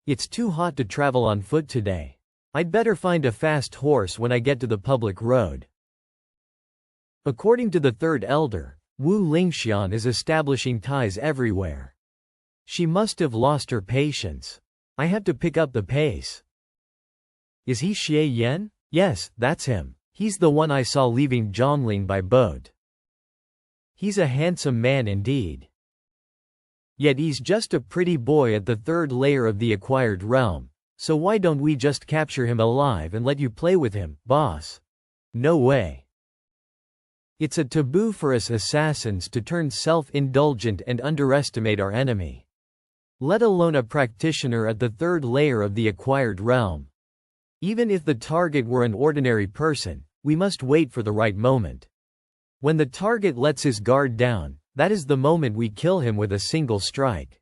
It's too hot to travel on foot today. I'd better find a fast horse when I get to the public road. According to the third elder, Wu Lingxian is establishing ties everywhere. She must have lost her patience. I have to pick up the pace. Is he Xie Yan? Yes, that's him. He's the one I saw leaving Zhongling by boat. He's a handsome man indeed. Yet he's just a pretty boy at the third layer of the acquired realm, so why don't we just capture him alive and let you play with him, boss? No way. It's a taboo for us assassins to turn self-indulgent and underestimate our enemy. Let alone a practitioner at the third layer of the acquired realm. Even if the target were an ordinary person, we must wait for the right moment. When the target lets his guard down, that is the moment we kill him with a single strike.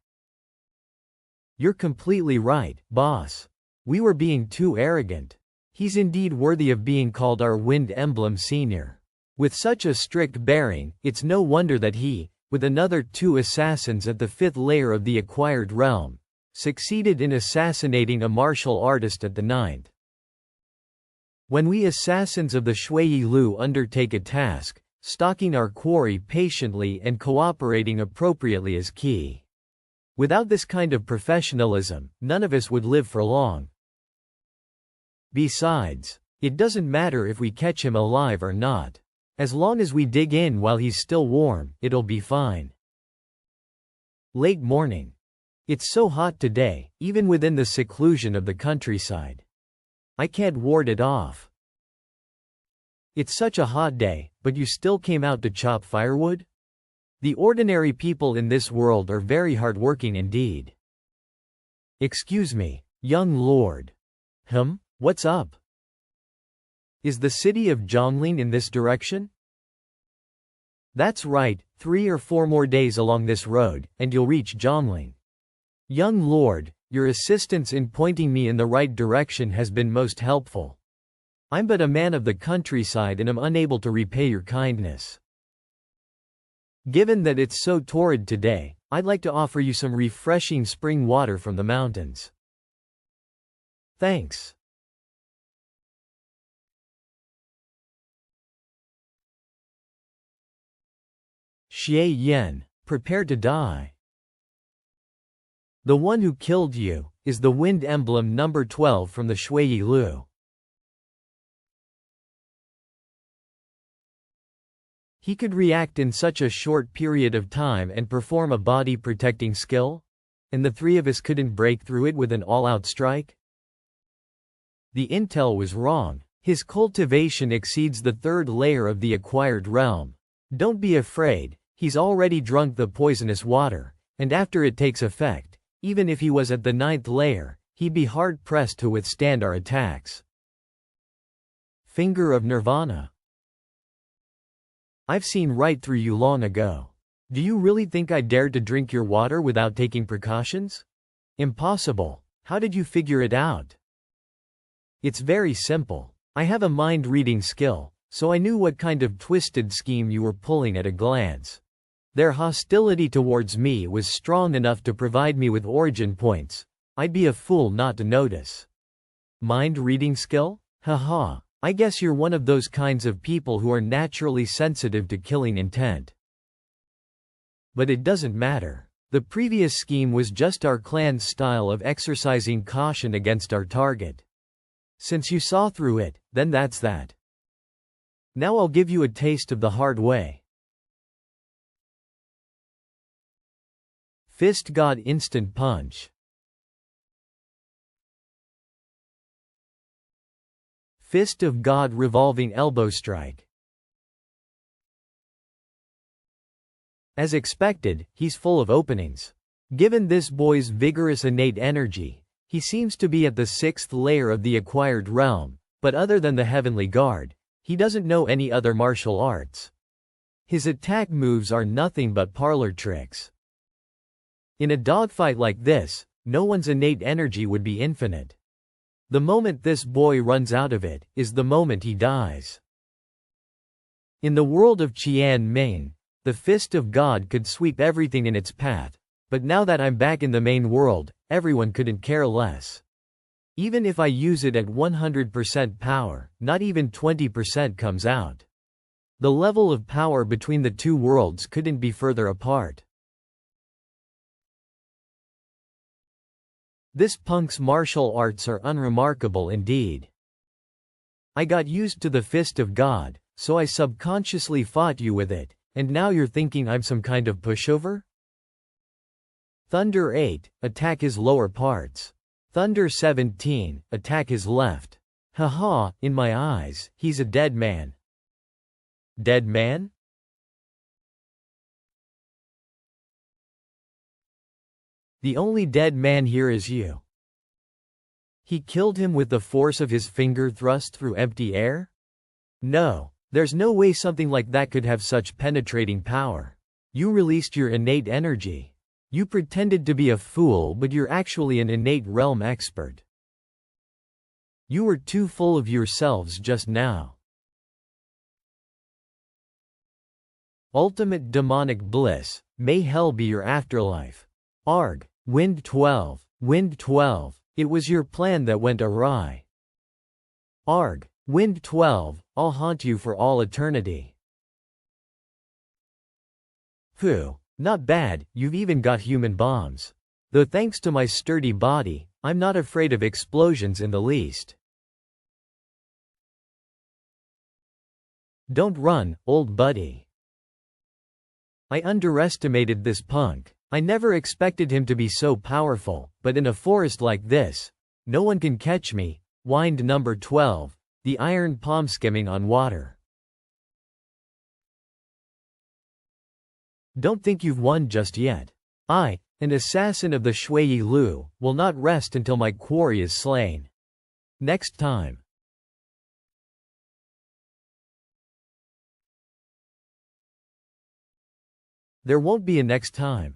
You're completely right, boss. We were being too arrogant. He's indeed worthy of being called our Wind Emblem Senior. With such a strict bearing, it's no wonder that he, with another 2 assassins at the 5th layer of the acquired realm, succeeded in assassinating a martial artist at the 9th. When we assassins of the Shui Lu undertake a task, stalking our quarry patiently and cooperating appropriately is key. Without this kind of professionalism, none of us would live for long. Besides, it doesn't matter if we catch him alive or not. As long as we dig in while he's still warm, it'll be fine. Late morning. It's so hot today, even within the seclusion of the countryside. I can't ward it off. It's such a hot day, but you still came out to chop firewood? The ordinary people in this world are very hardworking indeed. Excuse me, young lord. What's up? Is the city of Zhongling in this direction? That's right, 3 or 4 more days along this road, and you'll reach Zhongling. Young lord, your assistance in pointing me in the right direction has been most helpful. I'm but a man of the countryside and am unable to repay your kindness. Given that it's so torrid today, I'd like to offer you some refreshing spring water from the mountains. Thanks. Xie Yan, prepare to die. The one who killed you is the Wind Emblem number 12 from the Shui Lu. He could react in such a short period of time and perform a body-protecting skill? And the 3 of us couldn't break through it with an all-out strike? The intel was wrong. His cultivation exceeds the 3rd layer of the acquired realm. Don't be afraid, he's already drunk the poisonous water, and after it takes effect, even if he was at the 9th layer, he'd be hard-pressed to withstand our attacks. Finger of Nirvana. I've seen right through you long ago. Do you really think I dared to drink your water without taking precautions? Impossible. How did you figure it out? It's very simple. I have a mind-reading skill, so I knew what kind of twisted scheme you were pulling at a glance. Their hostility towards me was strong enough to provide me with origin points. I'd be a fool not to notice. Mind-reading skill? Haha. I guess you're one of those kinds of people who are naturally sensitive to killing intent. But it doesn't matter. The previous scheme was just our clan's style of exercising caution against our target. Since you saw through it, then that's that. Now I'll give you a taste of the hard way. Fist God Instant Punch. Fist of God Revolving Elbow Strike. As expected, he's full of openings. Given this boy's vigorous innate energy, he seems to be at the 6th layer of the acquired realm, but other than the Heavenly Guard, he doesn't know any other martial arts. His attack moves are nothing but parlor tricks. In a dogfight like this, no one's innate energy would be infinite. The moment this boy runs out of it, is the moment he dies. In the world of Qian Ming, the Fist of God could sweep everything in its path, But now that I'm back in the main world, everyone couldn't care less. Even if I use it at 100% power, not even 20% comes out. The level of power between the two worlds couldn't be further apart. This punk's martial arts are unremarkable indeed. I got used to the fist of God, so I subconsciously fought you with it, and now you're thinking I'm some kind of pushover? Thunder 8, attack his lower parts. Thunder 17, attack his left. Haha, in my eyes, he's a dead man. Dead man? The only dead man here is you. He killed him with the force of his finger thrust through empty air? No, there's no way something like that could have such penetrating power. You released your innate energy. You pretended to be a fool, but you're actually an innate realm expert. You were too full of yourselves just now. Ultimate demonic bliss, may hell be your afterlife. Arg, Wind 12, Wind 12, it was your plan that went awry. Arg, Wind 12, I'll haunt you for all eternity. Phew, not bad, you've even got human bombs. Though thanks to my sturdy body, I'm not afraid of explosions in the least. Don't run, old buddy. I underestimated this punk. I never expected him to be so powerful, but in a forest like this, no one can catch me. Wind number 12, the iron palm skimming on water. Don't think you've won just yet. I, an assassin of the Shui Lu, will not rest until my quarry is slain. Next time. There won't be a next time.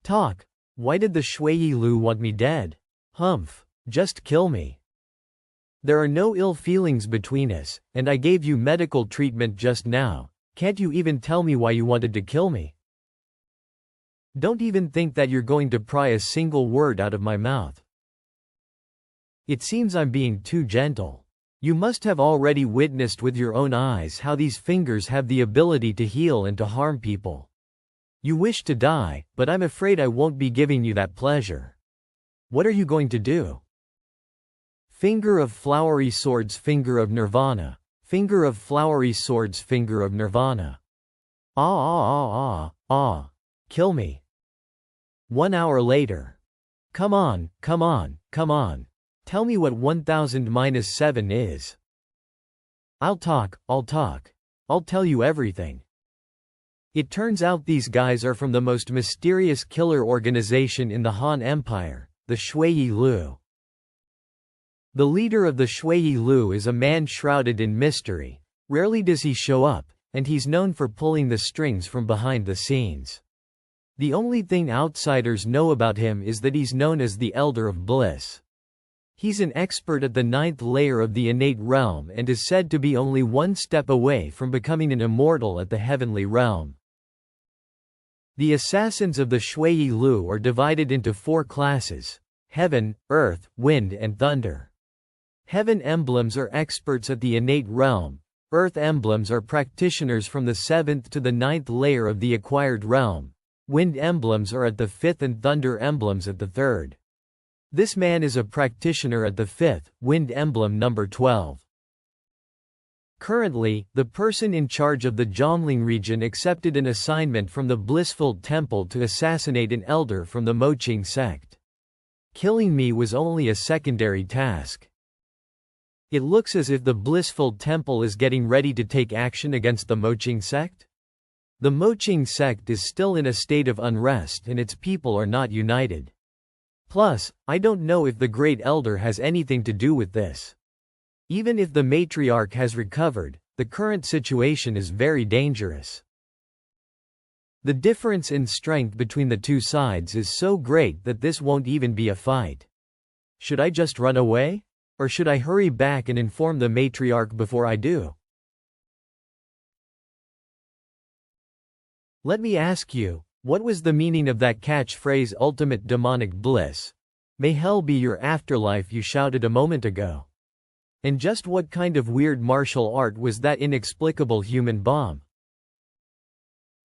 Talk. Why did the Shui Lu want me dead? Humph. Just kill me. There are no ill feelings between us, and I gave you medical treatment just now. Can't you even tell me why you wanted to kill me? Don't even think that you're going to pry a single word out of my mouth. It seems I'm being too gentle. You must have already witnessed with your own eyes how these fingers have the ability to heal and to harm people. You wish to die, but I'm afraid I won't be giving you that pleasure. What are you going to do? Finger of flowery swords, finger of nirvana. Finger of flowery swords, finger of nirvana. Kill me. 1 hour later. Come on. Tell me what 1000 minus 7 is. I'll talk. I'll tell you everything. It turns out these guys are from the most mysterious killer organization in the Han Empire, the Shui Lu. The leader of the Shui Lu is a man shrouded in mystery. Rarely does he show up, and he's known for pulling the strings from behind the scenes. The only thing outsiders know about him is that he's known as the Elder of Bliss. He's an expert at the 9th layer of the innate realm and is said to be only one step away from becoming an immortal at the heavenly realm. The assassins of the Shui Lu are divided into 4 classes: heaven, earth, wind and thunder. Heaven emblems are experts at the innate realm, earth emblems are practitioners from the 7th to the 9th layer of the acquired realm, wind emblems are at the 5th and thunder emblems at the 3rd. This man is a practitioner at the 5th, wind emblem number 12. Currently, the person in charge of the Zhongling region accepted an assignment from the Blissful Temple to assassinate an elder from the Moqing sect. Killing me was only a secondary task. It looks as if the Blissful Temple is getting ready to take action against the Moqing sect. The Moqing sect is still in a state of unrest and its people are not united. Plus, I don't know if the Great Elder has anything to do with this. Even if the matriarch has recovered, the current situation is very dangerous. The difference in strength between the two sides is so great that this won't even be a fight. Should I just run away? Or should I hurry back and inform the matriarch before I do? Let me ask you, what was the meaning of that catchphrase ultimate demonic bliss? May hell be your afterlife you shouted a moment ago. And just what kind of weird martial art was that inexplicable human bomb?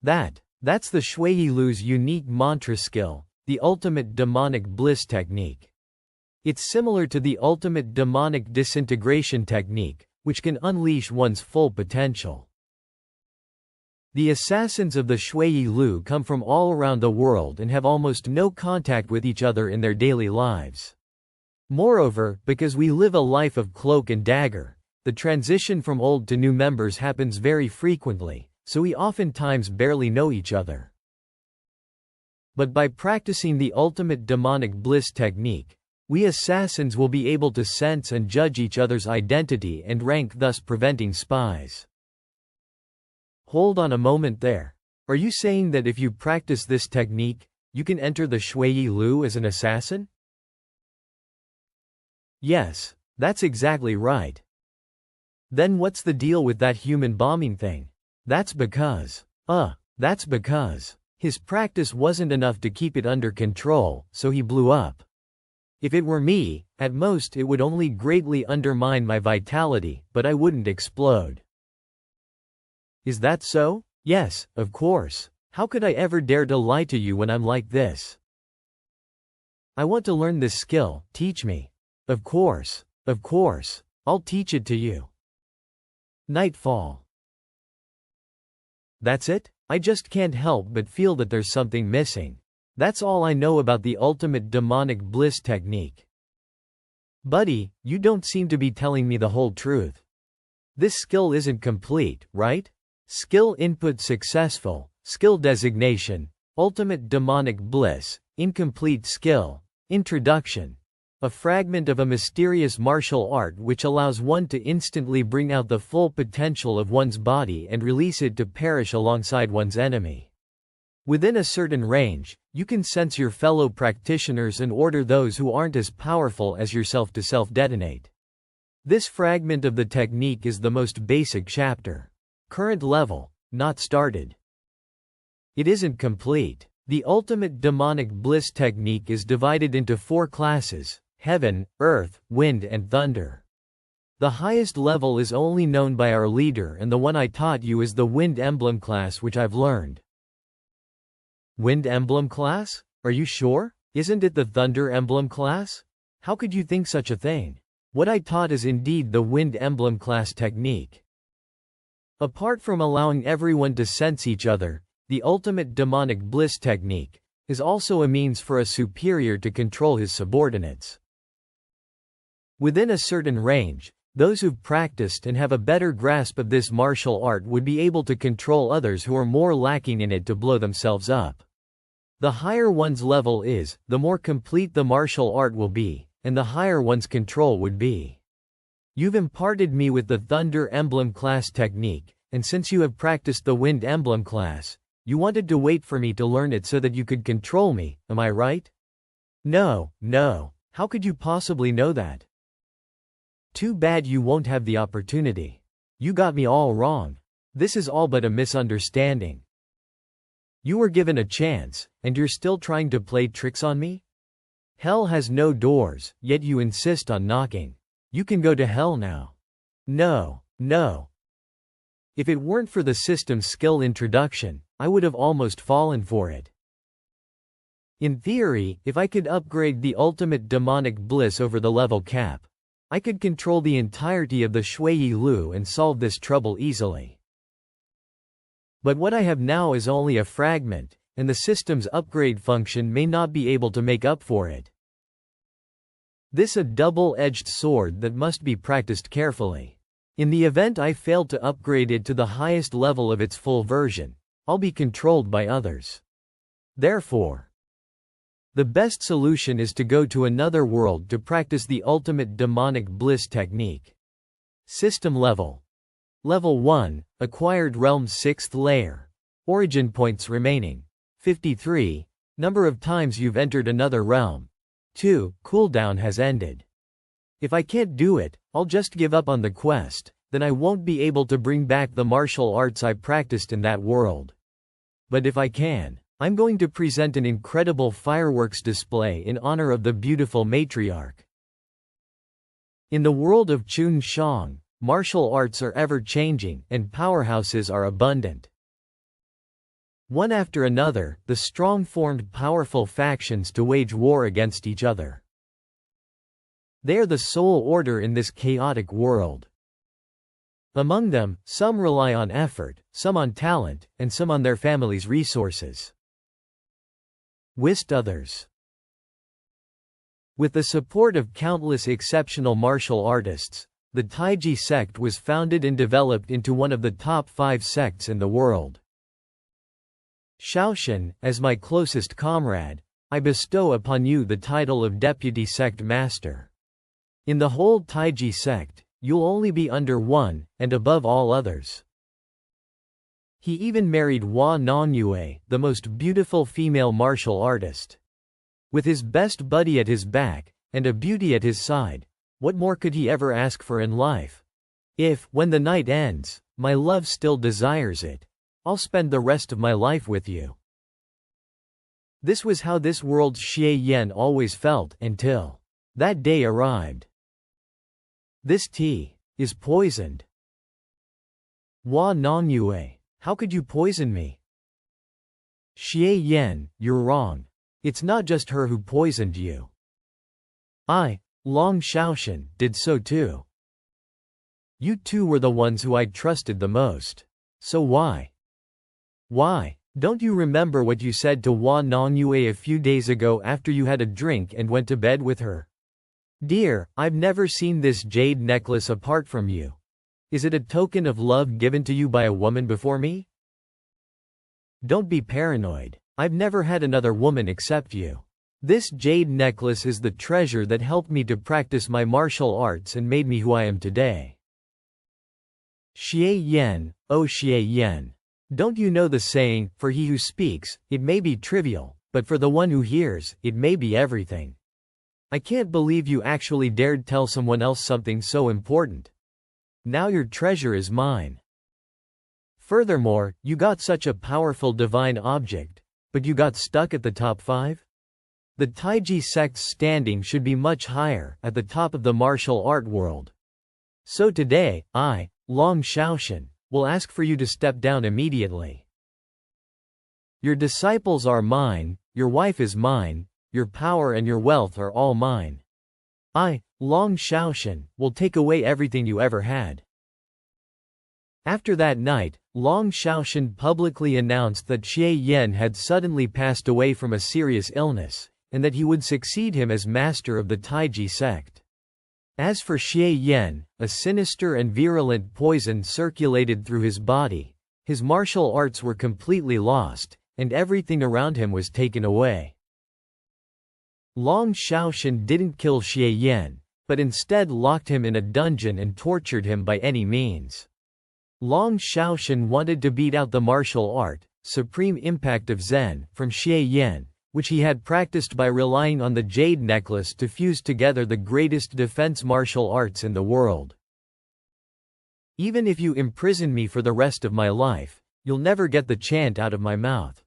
That's the Shui Lu's unique mantra skill, the ultimate demonic bliss technique. It's similar to the ultimate demonic disintegration technique, which can unleash one's full potential. The assassins of the Shui Lu come from all around the world and have almost no contact with each other in their daily lives. Moreover, because we live a life of cloak and dagger, the transition from old to new members happens very frequently, so we oftentimes barely know each other. But by practicing the ultimate demonic bliss technique, we assassins will be able to sense and judge each other's identity and rank, thus preventing spies. Hold on a moment there. Are you saying that if you practice this technique, you can enter the Shui Lu as an assassin? Yes, that's exactly right. Then what's the deal with that human bombing thing? That's because his practice wasn't enough to keep it under control, so he blew up. If it were me, at most it would only greatly undermine my vitality, but I wouldn't explode. Is that so? Yes, of course. How could I ever dare to lie to you when I'm like this? I want to learn this skill, teach me. Of course, I'll teach it to you. Nightfall. That's it? I just can't help but feel that there's something missing. That's all I know about the ultimate demonic bliss technique. Buddy, you don't seem to be telling me the whole truth. This skill isn't complete, right? Skill input successful, skill designation, ultimate demonic bliss, incomplete skill, introduction. A fragment of a mysterious martial art which allows one to instantly bring out the full potential of one's body and release it to perish alongside one's enemy. Within a certain range, you can sense your fellow practitioners and order those who aren't as powerful as yourself to self-detonate. This fragment of the technique is the most basic chapter. Current level, not started. It isn't complete. The ultimate demonic bliss technique is divided into 4 classes: heaven, earth, wind and thunder. The highest level is only known by our leader, and the one I taught you is the wind emblem class, which I've learned. Wind emblem class? Are you sure? Isn't it the thunder emblem class? How could you think such a thing? What I taught is indeed the wind emblem class technique. Apart from allowing everyone to sense each other, the ultimate demonic bliss technique is also a means for a superior to control his subordinates. Within a certain range, those who've practiced and have a better grasp of this martial art would be able to control others who are more lacking in it to blow themselves up. The higher one's level is, the more complete the martial art will be, and the higher one's control would be. You've imparted me with the thunder emblem class technique, and since you have practiced the wind emblem class, you wanted to wait for me to learn it so that you could control me, am I right? No, how could you possibly know that? Too bad you won't have the opportunity. You got me all wrong. This is all but a misunderstanding. You were given a chance, and you're still trying to play tricks on me? Hell has no doors, yet you insist on knocking. You can go to hell now. No. If it weren't for the system's skill introduction, I would have almost fallen for it. In theory, if I could upgrade the ultimate demonic bliss over the level cap, I could control the entirety of the Shui Lu and solve this trouble easily. But what I have now is only a fragment, and the system's upgrade function may not be able to make up for it. This is a double-edged sword that must be practiced carefully. In the event I fail to upgrade it to the highest level of its full version, I'll be controlled by others. Therefore, the best solution is to go to another world to practice the ultimate demonic bliss technique. System level. Level 1, Acquired Realm 6th layer. Origin points remaining. 53. Number of times you've entered another realm. 2. Cooldown has ended. If I can't do it, I'll just give up on the quest, then I won't be able to bring back the martial arts I practiced in that world. but if I can, I'm going to present an incredible fireworks display in honor of the beautiful matriarch. In the world of Chun Shang, martial arts are ever-changing, and powerhouses are abundant. One after another, the strong formed powerful factions to wage war against each other. They are the sole order in this chaotic world. Among them, some rely on effort, some on talent, and some on their family's resources. Whist others. With the support of countless exceptional martial artists, the Taiji sect was founded and developed into one of the top 5 sects in the world. Shaoshan, as my closest comrade, I bestow upon you the title of Deputy Sect Master. In the whole Taiji sect, you'll only be under one, and above all others. He even married Hua Nonyue, the most beautiful female martial artist. With his best buddy at his back, and a beauty at his side, what more could he ever ask for in life? If, when the night ends, my love still desires it, I'll spend the rest of my life with you. This was how this world's Xie Yan always felt, until that day arrived. This tea is poisoned. Hua Nonyue, how could you poison me? Xie Yan, you're wrong. It's not just her who poisoned you. I, Long Shaoshan, did so too. You two were the ones who I'd trusted the most. So why? Why? Don't you remember what you said to Hua Nonyue a few days ago after you had a drink and went to bed with her? Dear, I've never seen this jade necklace apart from you. Is it a token of love given to you by a woman before me? Don't be paranoid. I've never had another woman except you. This jade necklace is the treasure that helped me to practice my martial arts and made me who I am today. Xie Yan, oh Xie Yan. Don't you know the saying, for he who speaks, it may be trivial, but for the one who hears, it may be everything. I can't believe you actually dared tell someone else something so important. Now your treasure is mine. Furthermore, you got such a powerful divine object, but you got stuck at the top 5? The Taiji sect's standing should be much higher, at the top of the martial art world. So today, I, Long Shaoshan, will ask for you to step down immediately. Your disciples are mine, your wife is mine, your power and your wealth are all mine. I, Long Shaoshan, will take away everything you ever had. After that night, Long Shaoshan publicly announced that Xie Yan had suddenly passed away from a serious illness, and that he would succeed him as master of the Taiji sect. As for Xie Yan, a sinister and virulent poison circulated through his body, his martial arts were completely lost, and everything around him was taken away. Long Shaoshan didn't kill Xie Yan, but instead locked him in a dungeon and tortured him by any means. Long Shaoshan wanted to beat out the martial art, supreme impact of Zen, from Xie Yan, which he had practiced by relying on the jade necklace to fuse together the greatest defense martial arts in the world. Even if you imprison me for the rest of my life, you'll never get the chant out of my mouth.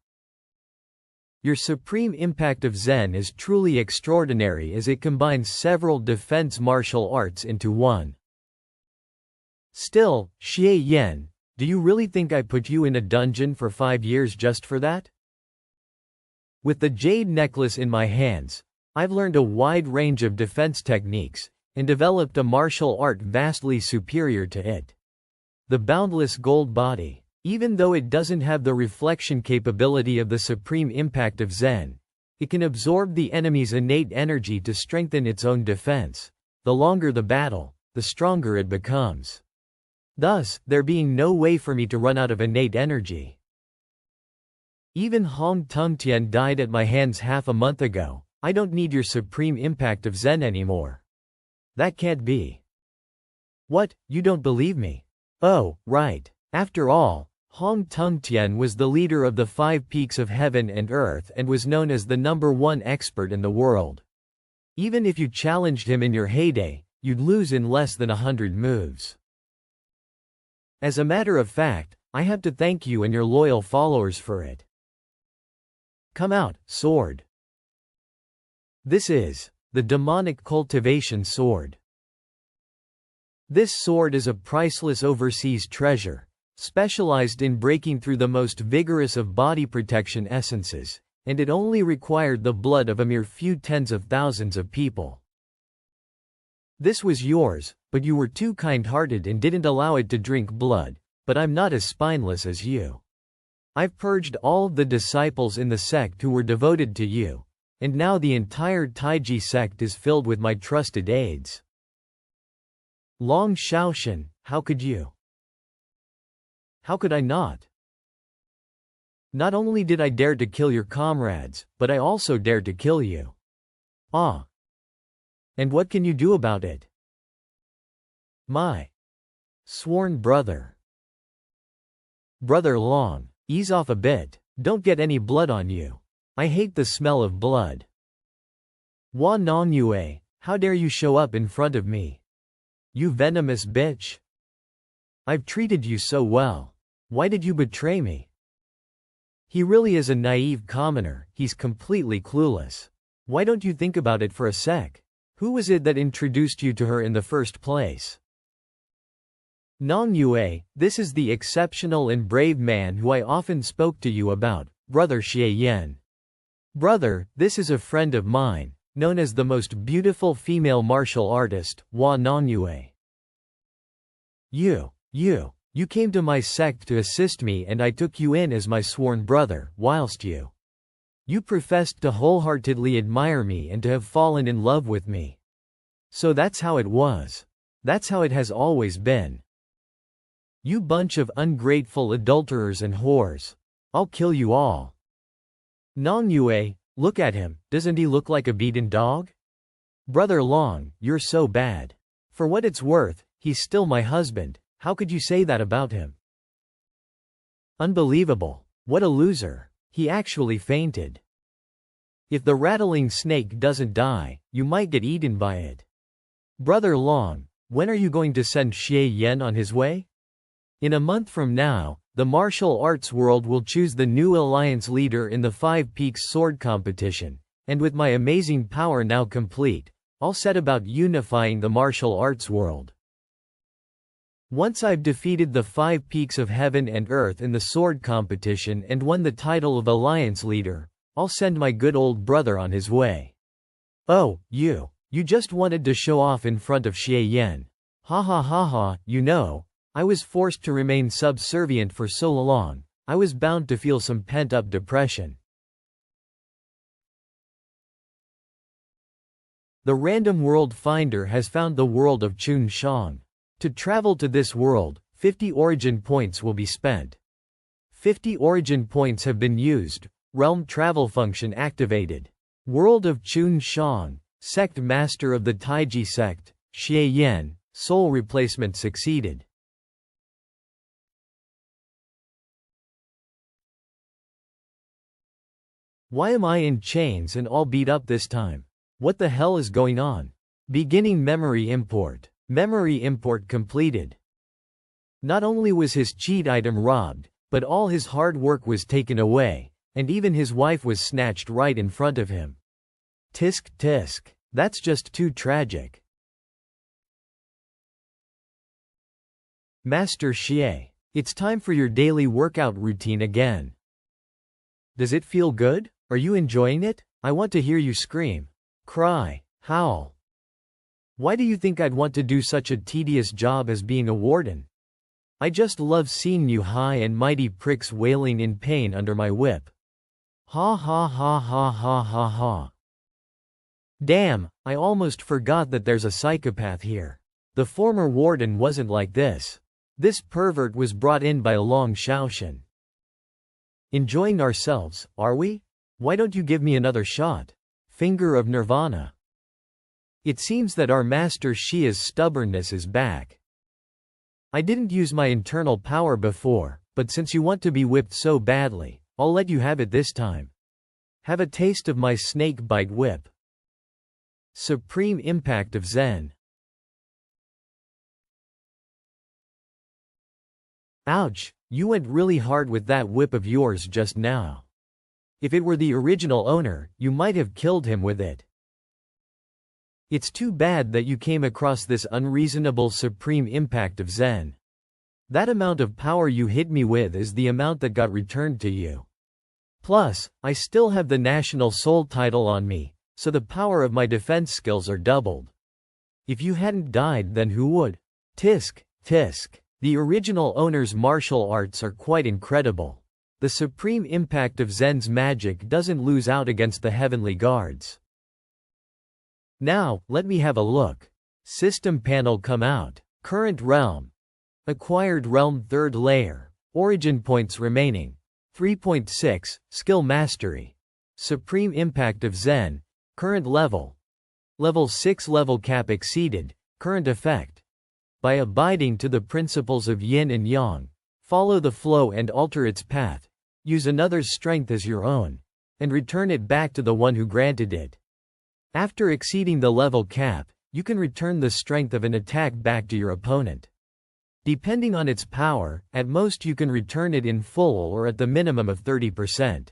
Your supreme impact of Zen is truly extraordinary as it combines several defense martial arts into one. Still, Xie Yan, do you really think I put you in a dungeon for 5 years just for that? With the jade necklace in my hands, I've learned a wide range of defense techniques, and developed a martial art vastly superior to it. The boundless gold body. Even though it doesn't have the reflection capability of the supreme impact of Zen, it can absorb the enemy's innate energy to strengthen its own defense. The longer the battle, the stronger it becomes. Thus, there being no way for me to run out of innate energy. Even Hong Tungtian died at my hands half a month ago. I don't need your supreme impact of Zen anymore. That can't be. What, you don't believe me? Oh, right. After all, Hong Tungtian was the leader of the 5 peaks of heaven and earth and was known as the #1 expert in the world. Even if you challenged him in your heyday, you'd lose in less than 100 moves. As a matter of fact, I have to thank you and your loyal followers for it. Come out, sword. This is the demonic cultivation sword. This sword is a priceless overseas treasure, specialized in breaking through the most vigorous of body protection essences, and it only required the blood of a mere few tens of thousands of people. This was yours, but you were too kind-hearted and didn't allow it to drink blood, but I'm not as spineless as you. I've purged all of the disciples in the sect who were devoted to you, and now the entire Taiji sect is filled with my trusted aides. Long Shaoshan, how could you? How could I not? Not only did I dare to kill your comrades, but I also dared to kill you. Ah. And what can you do about it? My sworn brother. Brother Long, ease off a bit, don't get any blood on you. I hate the smell of blood. Hua Nongyue, how dare you show up in front of me? You venomous bitch. I've treated you so well. Why did you betray me? He really is a naive commoner, he's completely clueless. Why don't you think about it for a sec? Who was it that introduced you to her in the first place? Nongyue, this is the exceptional and brave man who I often spoke to you about, Brother Xie Yan. Brother, this is a friend of mine, known as the most beautiful female martial artist, Hua Nongyue. You came to my sect to assist me and I took you in as my sworn brother, whilst you professed to wholeheartedly admire me and to have fallen in love with me. So that's how it was. That's how it has always been. You bunch of ungrateful adulterers and whores. I'll kill you all. Nongyue, look at him, doesn't he look like a beaten dog? Brother Long, you're so bad. For what it's worth, he's still my husband, how could you say that about him? Unbelievable. What a loser. He actually fainted. If the rattling snake doesn't die, you might get eaten by it. Brother Long, when are you going to send Xie Yan on his way? In a month from now, the martial arts world will choose the new alliance leader in the Five Peaks sword competition, and with my amazing power now complete, I'll set about unifying the martial arts world. Once I've defeated the 5 peaks of heaven and earth in the sword competition and won the title of alliance leader, I'll send my good old brother on his way. Oh, you just wanted to show off in front of Xie Yan. Ha ha ha ha, you know, I was forced to remain subservient for so long, I was bound to feel some pent-up depression. The random world finder has found the world of Chun Shang. To travel to this world, 50 origin points will be spent. 50 origin points have been used, realm travel function activated. World of Chun Shang, sect master of the Taiji sect, Xie Yan, soul replacement succeeded. Why am I in chains and all beat up this time? What the hell is going on? Beginning memory import. Memory import completed. Not only was his cheat item robbed, but all his hard work was taken away, and even his wife was snatched right in front of him. Tisk tisk. That's just too tragic. Master Xie, it's time for your daily workout routine again. Does it feel good? Are you enjoying it? I want to hear you scream, cry, howl. Why do you think I'd want to do such a tedious job as being a warden? I just love seeing you high and mighty pricks wailing in pain under my whip. Ha ha ha ha ha ha ha. Damn, I almost forgot that there's a psychopath here. The former warden wasn't like this. This pervert was brought in by Long Shaoshan. Enjoying ourselves, are we? Why don't you give me another shot? Finger of Nirvana. It seems that our master Xia's stubbornness is back. I didn't use my internal power before, but since you want to be whipped so badly, I'll let you have it this time. Have a taste of my snake bite whip. Supreme impact of Zen. Ouch, you went really hard with that whip of yours just now. If it were the original owner, you might have killed him with it. It's too bad that you came across this unreasonable supreme impact of Zen. That amount of power you hit me with is the amount that got returned to you. Plus, I still have the National Soul title on me, so the power of my defense skills are doubled. If you hadn't died, then who would? Tisk, tisk. The original owner's martial arts are quite incredible. The supreme impact of Zen's magic doesn't lose out against the heavenly guards. Now, let me have a look. System panel come out. Current realm. Acquired realm 3rd layer. Origin points remaining. 3.6, skill mastery. Supreme impact of Zen. Current level. Level 6 level cap exceeded. Current effect. By abiding to the principles of yin and yang, follow the flow and alter its path, use another's strength as your own, and return it back to the one who granted it. After exceeding the level cap, you can return the strength of an attack back to your opponent. Depending on its power, at most you can return it in full or at the minimum of 30%.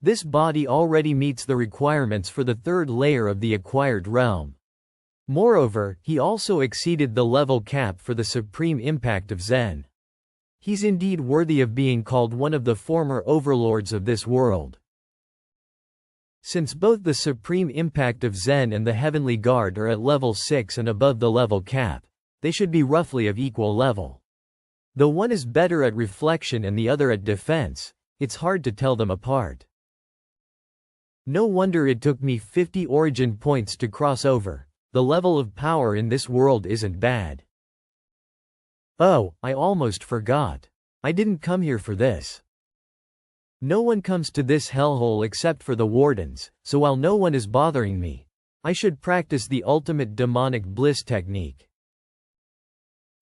This body already meets the requirements for the 3rd layer of the acquired realm. Moreover, he also exceeded the level cap for the supreme impact of Zen. He's indeed worthy of being called one of the former overlords of this world. Since both the supreme impact of Zen and the heavenly guard are at level 6 and above the level cap, they should be roughly of equal level. Though one is better at reflection and the other at defense, it's hard to tell them apart. No wonder it took me 50 origin points to cross over. The level of power in this world isn't bad. Oh, I almost forgot. I didn't come here for this. No one comes to this hellhole except for the wardens, so while no one is bothering me, I should practice the ultimate demonic bliss technique.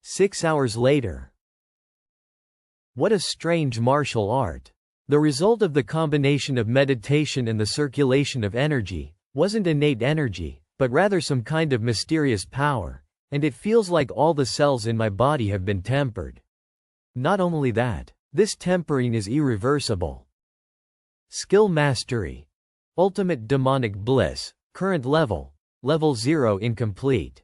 6 hours later. What a strange martial art. The result of the combination of meditation and the circulation of energy wasn't innate energy, but rather some kind of mysterious power, and it feels like all the cells in my body have been tempered. Not only that, this tempering is irreversible. Skill mastery. Ultimate demonic bliss, current level, level 0 incomplete.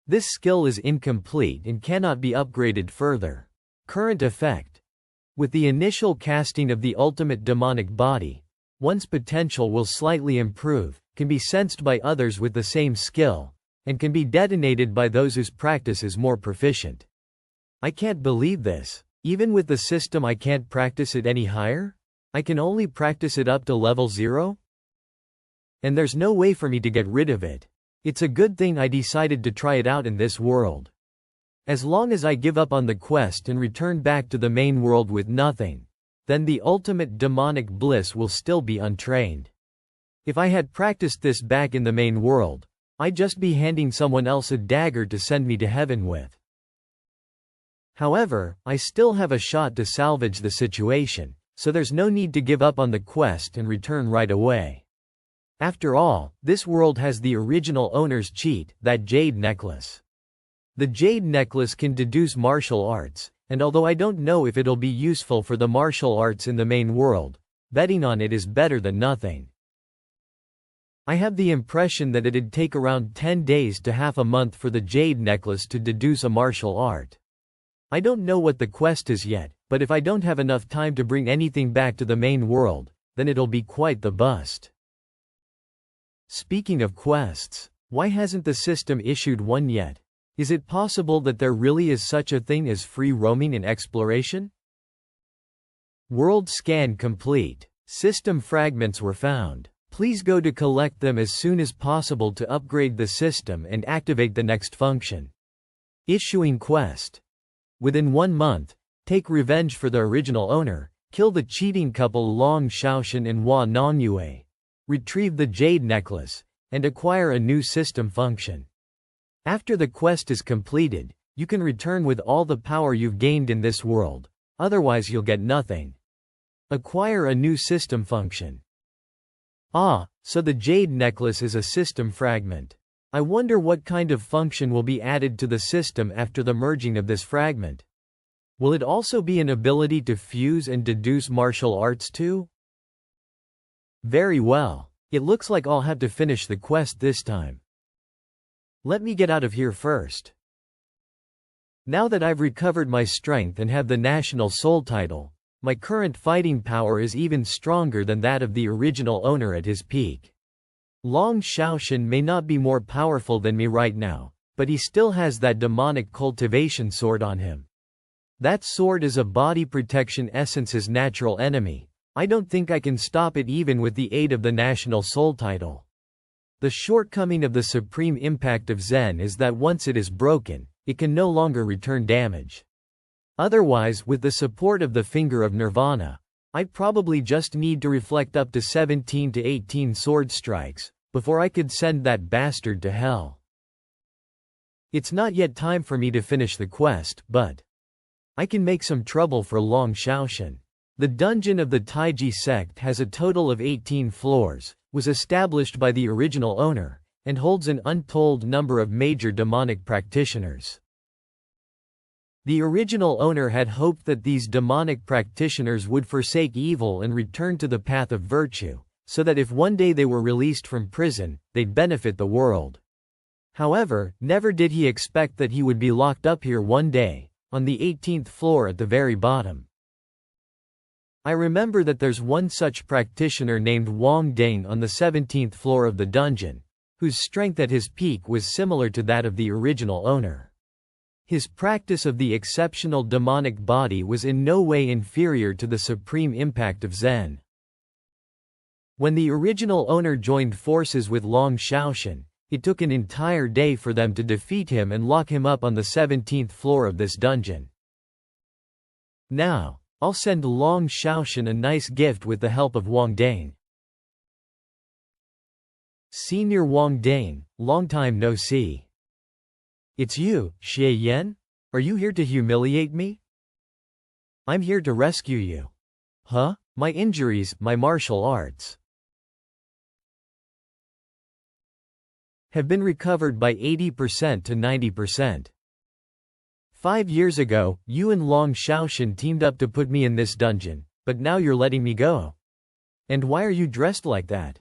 This skill is incomplete and cannot be upgraded further. Current effect. With the initial casting of the ultimate demonic body, one's potential will slightly improve, can be sensed by others with the same skill, and can be detonated by those whose practice is more proficient. I can't believe this. Even with the system I can't practice it any higher? I can only practice it up to level 0? And there's no way for me to get rid of it. It's a good thing I decided to try it out in this world. As long as I give up on the quest and return back to the main world with nothing, then the ultimate demonic bliss will still be untrained. If I had practiced this back in the main world, I'd just be handing someone else a dagger to send me to heaven with. However, I still have a shot to salvage the situation, so there's no need to give up on the quest and return right away. After all, this world has the original owner's cheat, that jade necklace. The jade necklace can deduce martial arts, and although I don't know if it'll be useful for the martial arts in the main world, betting on it is better than nothing. I have the impression that it'd take around 10 days to half a month for the jade necklace to deduce a martial art. I don't know what the quest is yet, but if I don't have enough time to bring anything back to the main world, then it'll be quite the bust. Speaking of quests, why hasn't the system issued one yet? Is it possible that there really is such a thing as free roaming and exploration? World scan complete. System fragments were found. Please go to collect them as soon as possible to upgrade the system and activate the next function. Issuing quest. Within 1 month, take revenge for the original owner, kill the cheating couple Long Shaoshan and Hua Nanyue, retrieve the jade necklace, and acquire a new system function. After the quest is completed, you can return with all the power you've gained in this world, otherwise you'll get nothing. Acquire a new system function. Ah, so the jade necklace is a system fragment. I wonder what kind of function will be added to the system after the merging of this fragment. Will it also be an ability to fuse and deduce martial arts too? Very well. It looks like I'll have to finish the quest this time. Let me get out of here first. Now that I've recovered my strength and have the national soul title, my current fighting power is even stronger than that of the original owner at his peak. Long Shaoshan may not be more powerful than me right now, but he still has that demonic cultivation sword on him. That sword is a body protection essence's natural enemy. I don't think I can stop it even with the aid of the national soul title. The shortcoming of the supreme impact of Zen is that once it is broken, it can no longer return damage. Otherwise, with the support of the finger of Nirvana, I'd probably just need to reflect up to 17 to 18 sword strikes before I could send that bastard to hell. It's not yet time for me to finish the quest, but I can make some trouble for Long Shaoshan. The dungeon of the Taiji sect has a total of 18 floors, was established by the original owner, and holds an untold number of major demonic practitioners. The original owner had hoped that these demonic practitioners would forsake evil and return to the path of virtue, so that if one day they were released from prison, they'd benefit the world. However, never did he expect that he would be locked up here one day, on the 18th floor at the very bottom. I remember that there's one such practitioner named Wang Ding on the 17th floor of the dungeon, whose strength at his peak was similar to that of the original owner. His practice of the exceptional demonic body was in no way inferior to the supreme impact of Zen. When the original owner joined forces with Long Shaoshan, it took an entire day for them to defeat him and lock him up on the 17th floor of this dungeon. Now, I'll send Long Shaoshan a nice gift with the help of Wang Ding. Senior Wang Ding, long time no see. It's you, Xie Yan? Are you here to humiliate me? I'm here to rescue you. Huh? My injuries, my martial arts have been recovered by 80% to 90%. 5 years ago, you and Long Shaoshan teamed up to put me in this dungeon, but now you're letting me go. And why are you dressed like that?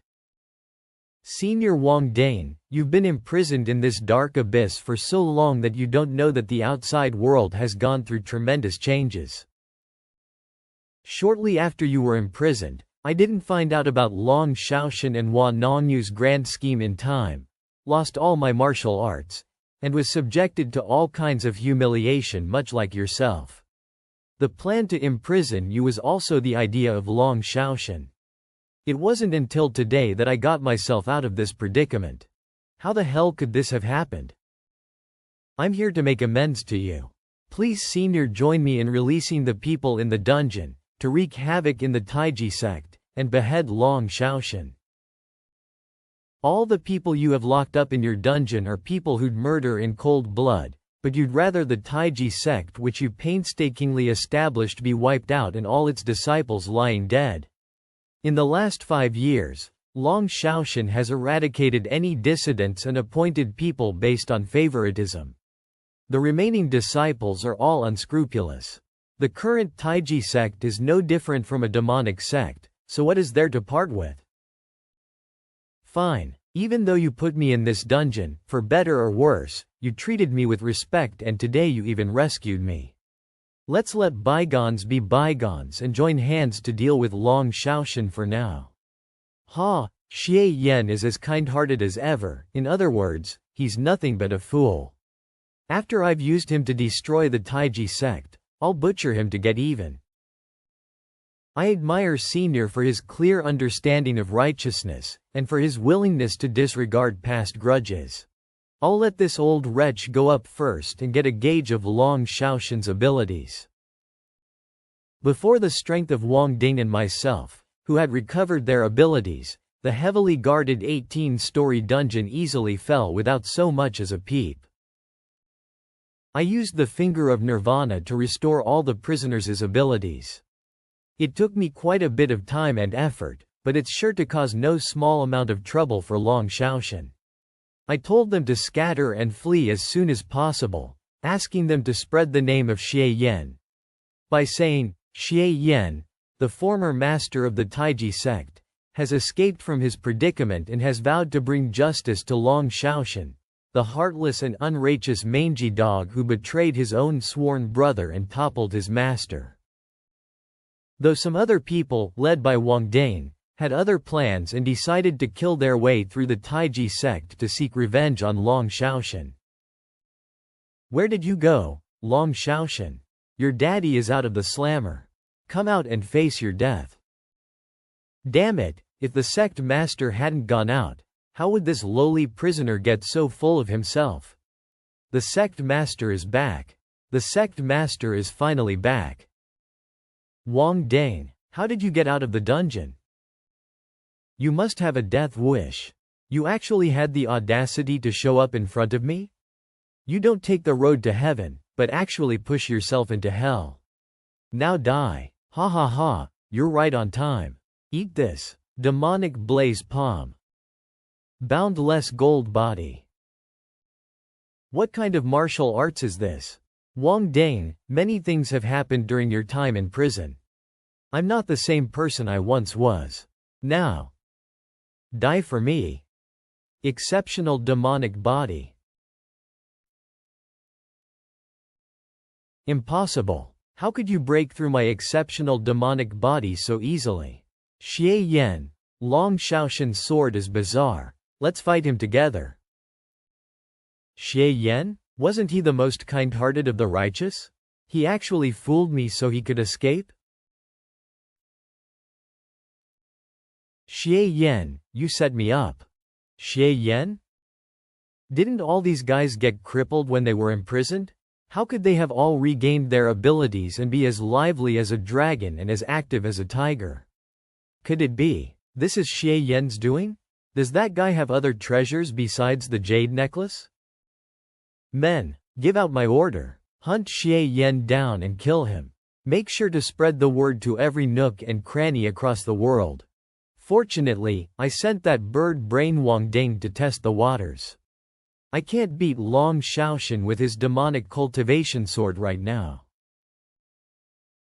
Senior Wang Ding, you've been imprisoned in this dark abyss for so long that you don't know that the outside world has gone through tremendous changes. Shortly after you were imprisoned, I didn't find out about Long Shaoshan and Wan Nongyu's grand scheme in time, lost all my martial arts, and was subjected to all kinds of humiliation much like yourself. The plan to imprison you was also the idea of Long Shaoshan. It wasn't until today that I got myself out of this predicament. How the hell could this have happened? I'm here to make amends to you. Please, Senior, join me in releasing the people in the dungeon, to wreak havoc in the Taiji sect, and behead Long Shaoshan. All the people you have locked up in your dungeon are people who'd murder in cold blood, but you'd rather the Taiji sect which you painstakingly established be wiped out and all its disciples lying dead. In the last 5 years, Long Shaoshan has eradicated any dissidents and appointed people based on favoritism. The remaining disciples are all unscrupulous. The current Taiji sect is no different from a demonic sect, so what is there to part with? Fine. Even though you put me in this dungeon, for better or worse, you treated me with respect and today you even rescued me. Let's let bygones be bygones and join hands to deal with Long Shaoshan for now. Ha, Xie Yan is as kind-hearted as ever, in other words, he's nothing but a fool. After I've used him to destroy the Taiji sect, I'll butcher him to get even. I admire Senior for his clear understanding of righteousness, and for his willingness to disregard past grudges. I'll let this old wretch go up first and get a gauge of Long Shaoshan's abilities. Before the strength of Wang Ding and myself, who had recovered their abilities, the heavily guarded 18-story dungeon easily fell without so much as a peep. I used the finger of Nirvana to restore all the prisoners' abilities. It took me quite a bit of time and effort, but it's sure to cause no small amount of trouble for Long Shaoshan. I told them to scatter and flee as soon as possible, asking them to spread the name of Xie Yan. By saying, Xie Yan, the former master of the Taiji sect, has escaped from his predicament and has vowed to bring justice to Long Shaoshan, the heartless and unrighteous mangy dog who betrayed his own sworn brother and toppled his master. Though some other people, led by Wang Dane, had other plans and decided to kill their way through the Taiji sect to seek revenge on Long Shaoshan. Where did you go, Long Shaoshan? Your daddy is out of the slammer. Come out and face your death. Damn it, if the sect master hadn't gone out, how would this lowly prisoner get so full of himself? The sect master is back. The sect master is finally back. Wang Dane, how did you get out of the dungeon? You must have a death wish. You actually had the audacity to show up in front of me? You don't take the road to heaven, but actually push yourself into hell. Now die. Ha ha ha, you're right on time. Eat this. Demonic blaze palm. Boundless gold body. What kind of martial arts is this? Wang Dane, many things have happened during your time in prison. I'm not the same person I once was. Now. Die for me. Exceptional demonic body. Impossible. How could you break through my exceptional demonic body so easily? Xie Yan, Long Shaoshan's sword is bizarre. Let's fight him together. Xie Yan? Wasn't he the most kind-hearted of the righteous? He actually fooled me so he could escape? Xie Yan, you set me up. Xie Yan? Didn't all these guys get crippled when they were imprisoned? How could they have all regained their abilities and be as lively as a dragon and as active as a tiger? Could it be this is Xie Yan's doing? Does that guy have other treasures besides the jade necklace? Men, give out my order. Hunt Xie Yan down and kill him. Make sure to spread the word to every nook and cranny across the world. Fortunately, I sent that bird brain Wang Ding to test the waters. I can't beat Long Shaoshan with his demonic cultivation sword right now.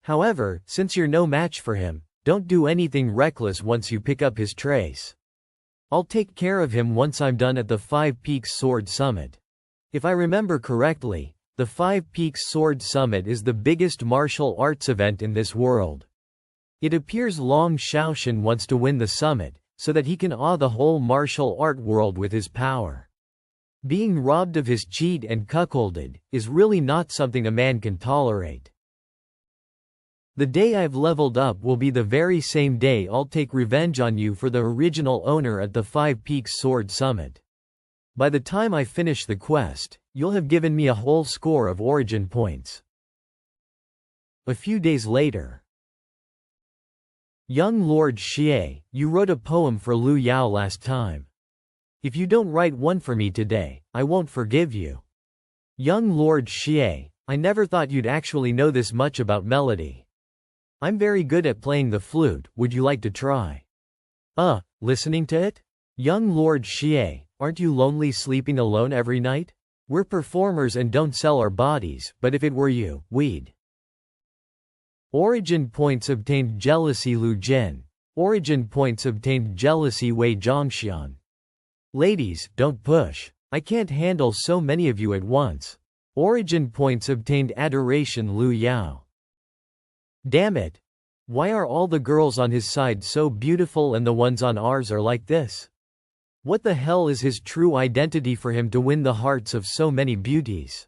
However, since you're no match for him, don't do anything reckless once you pick up his trace. I'll take care of him once I'm done at the Five Peaks Sword Summit. If I remember correctly, the Five Peaks Sword Summit is the biggest martial arts event in this world. It appears Long Shaoshan wants to win the summit, so that he can awe the whole martial art world with his power. Being robbed of his cheat and cuckolded is really not something a man can tolerate. The day I've leveled up will be the very same day I'll take revenge on you for the original owner at the Five Peaks Sword Summit. By the time I finish the quest, you'll have given me a whole score of origin points. A few days later. Young Lord Xie, you wrote a poem for Lu Yao last time. If you don't write one for me today, I won't forgive you. Young Lord Xie, I never thought you'd actually know this much about melody. I'm very good at playing the flute, would you like to try? Listening to it? Young Lord Xie, aren't you lonely sleeping alone every night? We're performers and don't sell our bodies, but if it were you, we'd. Origin points obtained jealousy Lu Jin. Origin points obtained jealousy Wei Zhongxian. Ladies, don't push. I can't handle so many of you at once. Origin points obtained adoration Lu Yao. Damn it. Why are all the girls on his side so beautiful and the ones on ours are like this? What the hell is his true identity for him to win the hearts of so many beauties?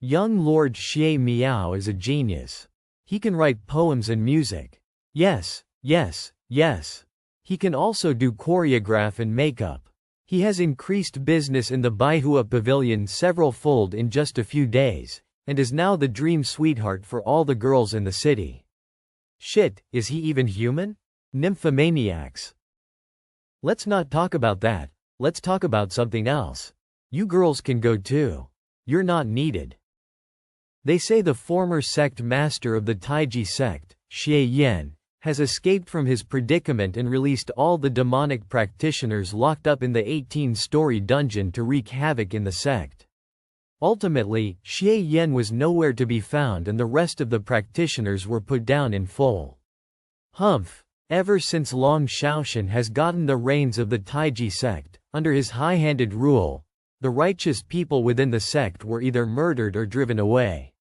Young Lord Xie Miao is a genius. He can write poems and music. Yes. He can also do choreograph and makeup. He has increased business in the Baihua Pavilion several-fold in just a few days, and is now the dream sweetheart for all the girls in the city. Shit, is he even human? Nymphomaniacs. Let's not talk about that, let's talk about something else. You girls can go too. You're not needed. They say the former sect master of the Taiji sect, Xie Yan, has escaped from his predicament and released all the demonic practitioners locked up in the 18-story dungeon to wreak havoc in the sect. Ultimately, Xie Yan was nowhere to be found and the rest of the practitioners were put down in full. Humph. Ever since Long Shaoshan has gotten the reins of the Taiji sect, under his high-handed rule, the righteous people within the sect were either murdered or driven away.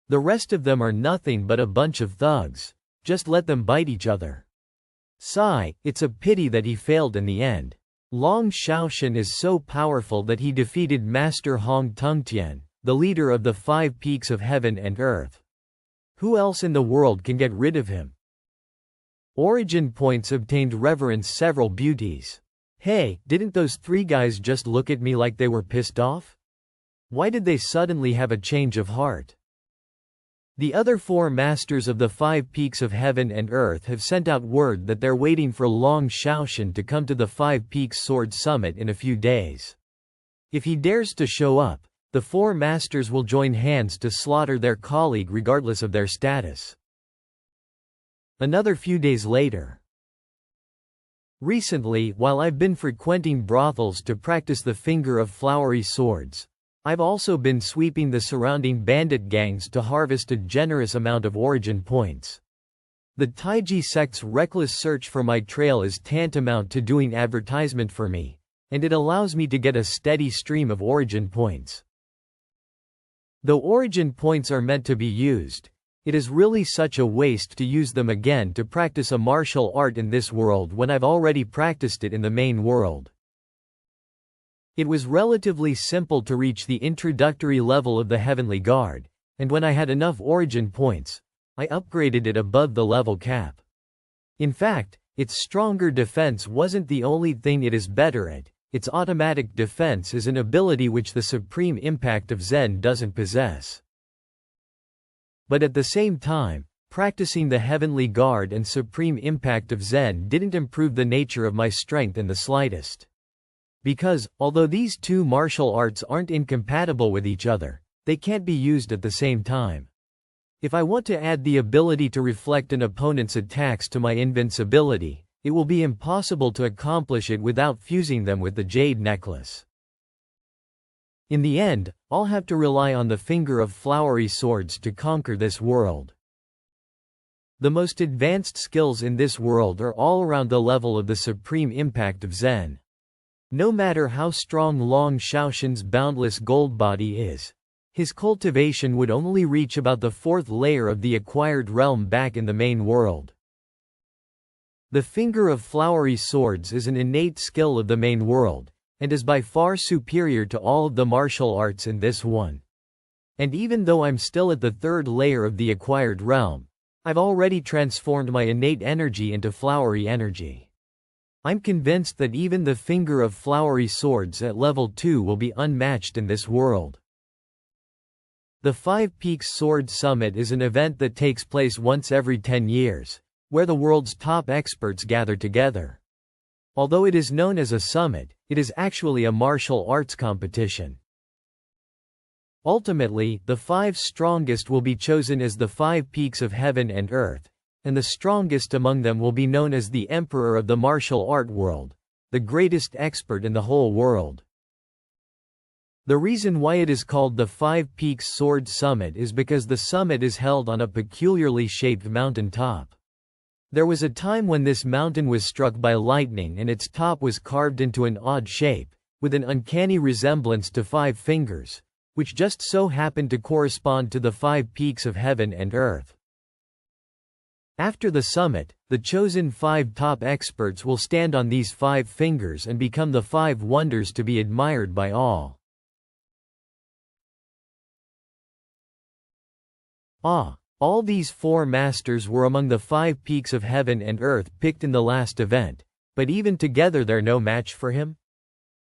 The rest of them are nothing but a bunch of thugs. Just let them bite each other. Sigh, it's a pity that he failed in the end. Long Shaoshan is so powerful that he defeated Master Hong Tungtian, the leader of the 5 peaks of heaven and earth. Who else in the world can get rid of him? Origin points obtained reverence several beauties. Hey, didn't those 3 guys just look at me like they were pissed off? Why did they suddenly have a change of heart? The other 4 masters of the 5 peaks of heaven and earth have sent out word that they're waiting for Long Shaoshan to come to the 5 Peaks Sword Summit in a few days. If he dares to show up, the 4 masters will join hands to slaughter their colleague regardless of their status. Another few days later. Recently, while I've been frequenting brothels to practice the finger of flowery swords, I've also been sweeping the surrounding bandit gangs to harvest a generous amount of origin points. The Taiji sect's reckless search for my trail is tantamount to doing advertisement for me, and it allows me to get a steady stream of origin points. Though origin points are meant to be used, it is really such a waste to use them again to practice a martial art in this world when I've already practiced it in the main world. It was relatively simple to reach the introductory level of the Heavenly Guard, and when I had enough origin points, I upgraded it above the level cap. In fact, its stronger defense wasn't the only thing it is better at. Its automatic defense is an ability which the supreme impact of Zen doesn't possess. But at the same time, practicing the Heavenly Guard and supreme impact of Zen didn't improve the nature of my strength in the slightest. Because, although these 2 martial arts aren't incompatible with each other, they can't be used at the same time. If I want to add the ability to reflect an opponent's attacks to my invincibility, it will be impossible to accomplish it without fusing them with the jade necklace. In the end, I'll have to rely on the finger of flowery swords to conquer this world. The most advanced skills in this world are all around the level of the supreme impact of Zen. No matter how strong Long Shaoshan's boundless gold body is, his cultivation would only reach about the 4th layer of the acquired realm back in the main world. The finger of flowery swords is an innate skill of the main world, and is by far superior to all of the martial arts in this one. And even though I'm still at the 3rd layer of the acquired realm, I've already transformed my innate energy into flowery energy. I'm convinced that even the finger of flowery swords at level 2 will be unmatched in this world. The 5 Peaks Sword Summit is an event that takes place once every 10 years, where the world's top experts gather together. Although it is known as a summit, it is actually a martial arts competition. Ultimately, the 5 strongest will be chosen as the 5 peaks of heaven and earth, and the strongest among them will be known as the Emperor of the martial art world, the greatest expert in the whole world. The reason why it is called the 5 Peaks Sword Summit is because the summit is held on a peculiarly shaped mountain top. There was a time when this mountain was struck by lightning and its top was carved into an odd shape, with an uncanny resemblance to 5 fingers, which just so happened to correspond to the 5 peaks of heaven and earth. After the summit, the chosen 5 top experts will stand on these 5 fingers and become the 5 wonders to be admired by all. All these 4 masters were among the 5 peaks of heaven and earth picked in the last event, but even together they're no match for him?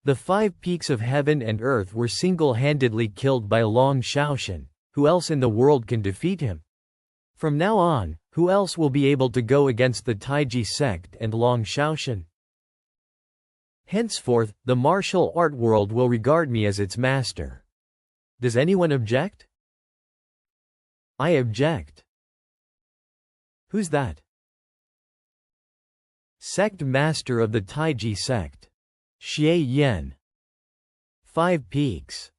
The 5 peaks of heaven and earth were single-handedly killed by Long Shaoshan. Who else in the world can defeat him? From now on, who else will be able to go against the Taiji sect and Long Shaoshan? Henceforth, the martial art world will regard me as its master. Does anyone object? I object. Who's that? Sect master of the Taiji sect. Xie Yan. 5 peaks.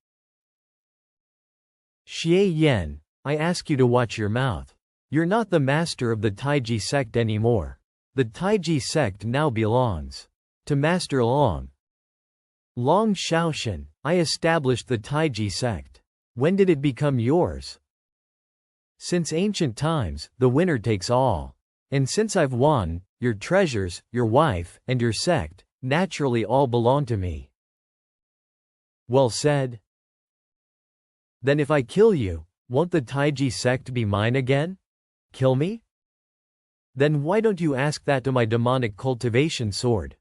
Xie Yan, I ask you to watch your mouth. You're not the master of the Taiji sect anymore. The Taiji sect now belongs to Master Long. Long Shaoshan, I established the Taiji sect. When did it become yours? Since ancient times, the winner takes all. And since I've won, your treasures, your wife, and your sect, naturally all belong to me. Well said. Then if I kill you, won't the Taiji sect be mine again? Kill me? Then why don't you ask that to my demonic cultivation sword?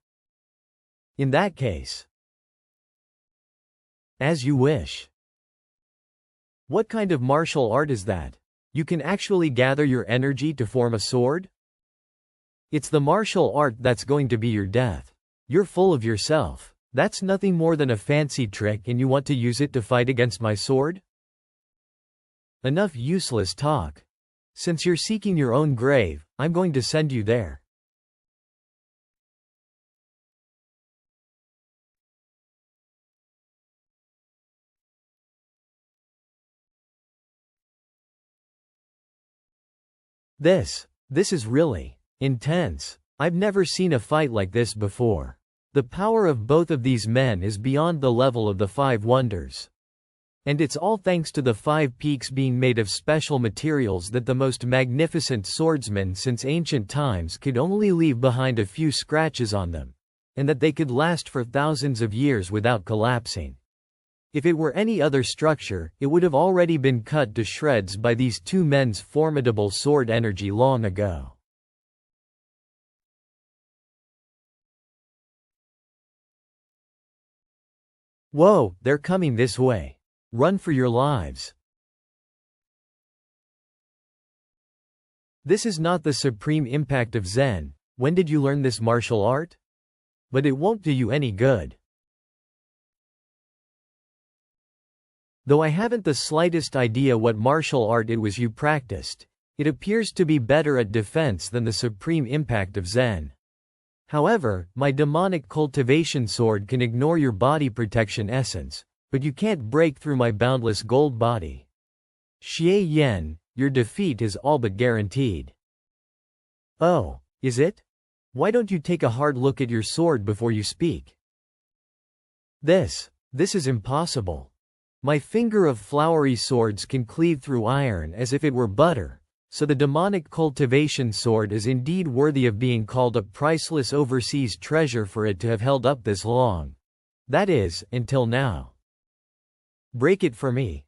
In that case, as you wish. What kind of martial art is that? You can actually gather your energy to form a sword? It's the martial art that's going to be your death. You're full of yourself. That's nothing more than a fancy trick, and you want to use it to fight against my sword? Enough useless talk. Since you're seeking your own grave, I'm going to send you there. This is really intense. I've never seen a fight like this before. The power of both of these men is beyond the level of the 5 wonders. And it's all thanks to the 5 peaks being made of special materials that the most magnificent swordsmen since ancient times could only leave behind a few scratches on them, and that they could last for thousands of years without collapsing. If it were any other structure, it would have already been cut to shreds by these 2 men's formidable sword energy long ago. Whoa, they're coming this way. Run for your lives. This is not the supreme impact of Zen. When did you learn this martial art? But it won't do you any good. Though I haven't the slightest idea what martial art it was you practiced, it appears to be better at defense than the supreme impact of Zen. However, my demonic cultivation sword can ignore your body protection essence, but you can't break through my boundless gold body. Xie Yan, your defeat is all but guaranteed. Oh, is it? Why don't you take a hard look at your sword before you speak? This is impossible. My finger of flowery swords can cleave through iron as if it were butter, so the demonic cultivation sword is indeed worthy of being called a priceless overseas treasure for it to have held up this long. That is, until now. Break it for me.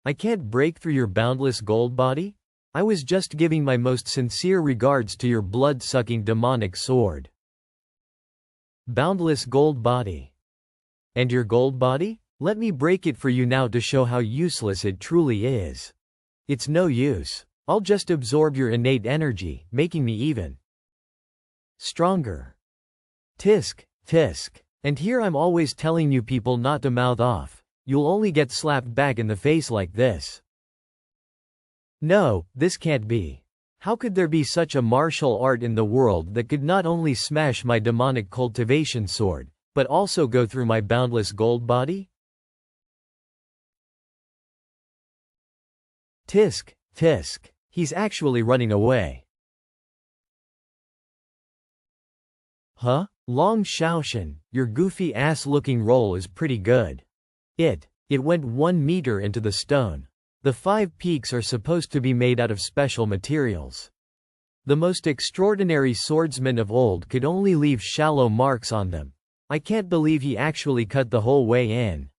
I can't break through your boundless gold body? I was just giving my most sincere regards to your blood-sucking demonic sword. Boundless gold body. And your gold body? Let me break it for you now to show how useless it truly is. It's no use. I'll just absorb your innate energy, making me even stronger. Tisk, tisk. And here I'm always telling you people not to mouth off. You'll only get slapped back in the face like this. No, this can't be. How could there be such a martial art in the world that could not only smash my demonic cultivation sword, but also go through my boundless gold body? Tisk, tisk. He's actually running away. Huh? Long Shaoshan, your goofy ass-looking roll is pretty good. It went 1 meter into the stone. The 5 peaks are supposed to be made out of special materials. The most extraordinary swordsmen of old could only leave shallow marks on them. I can't believe he actually cut the whole way in.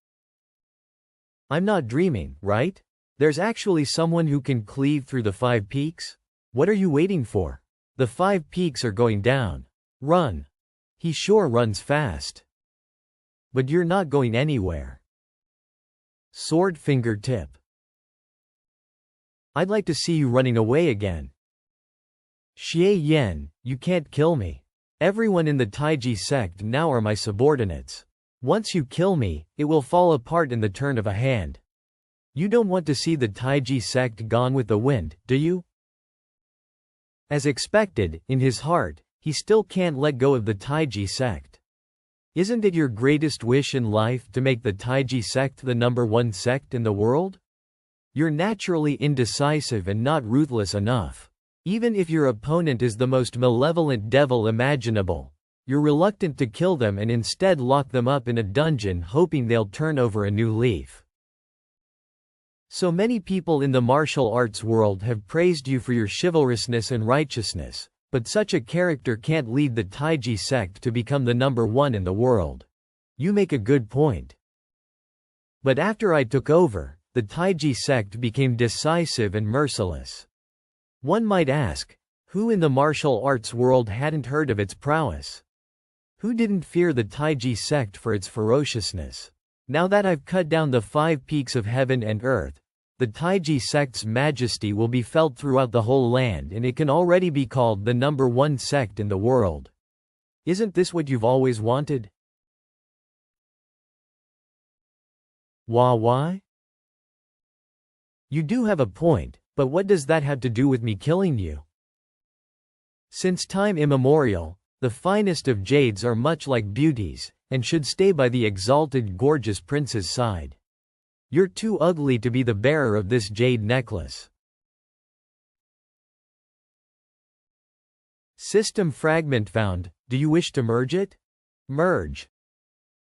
I'm not dreaming, right? There's actually someone who can cleave through the 5 peaks? What are you waiting for? The 5 peaks are going down. Run. He sure runs fast. But you're not going anywhere. Sword fingertip. I'd like to see you running away again. Xie Yan, you can't kill me. Everyone in the Taiji sect now are my subordinates. Once you kill me, it will fall apart in the turn of a hand. You don't want to see the Taiji sect gone with the wind, do you? As expected, in his heart, he still can't let go of the Taiji sect. Isn't it your greatest wish in life to make the Taiji sect the #1 sect in the world? You're naturally indecisive and not ruthless enough. Even if your opponent is the most malevolent devil imaginable, you're reluctant to kill them and instead lock them up in a dungeon hoping they'll turn over a new leaf. So many people in the martial arts world have praised you for your chivalrousness and righteousness, but such a character can't lead the Taiji sect to become the #1 in the world. You make a good point. But after I took over, the Taiji sect became decisive and merciless. One might ask, who in the martial arts world hadn't heard of its prowess? Who didn't fear the Taiji sect for its ferociousness? Now that I've cut down the 5 peaks of heaven and earth, the Taiji sect's majesty will be felt throughout the whole land and it can already be called the #1 sect in the world. Isn't this what you've always wanted? Why? You do have a point, but what does that have to do with me killing you? Since time immemorial, the finest of jades are much like beauties, and should stay by the exalted gorgeous prince's side. You're too ugly to be the bearer of this jade necklace. System fragment found. Do you wish to merge it? Merge.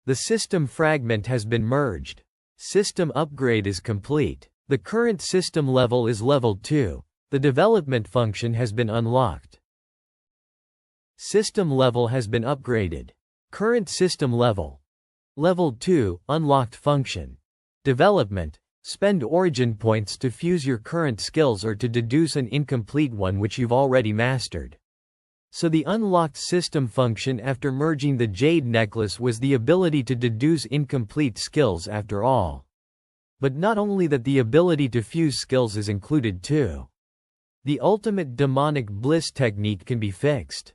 The system fragment has been merged. System upgrade is complete. The current system level is level 2. The development function has been unlocked. System level has been upgraded. Current system level. Level 2, unlocked function. Development. Spend origin points to fuse your current skills or to deduce an incomplete one which you've already mastered. So the unlocked system function after merging the jade necklace was the ability to deduce incomplete skills after all. But not only that, the ability to fuse skills is included too. The ultimate demonic bliss technique can be fixed.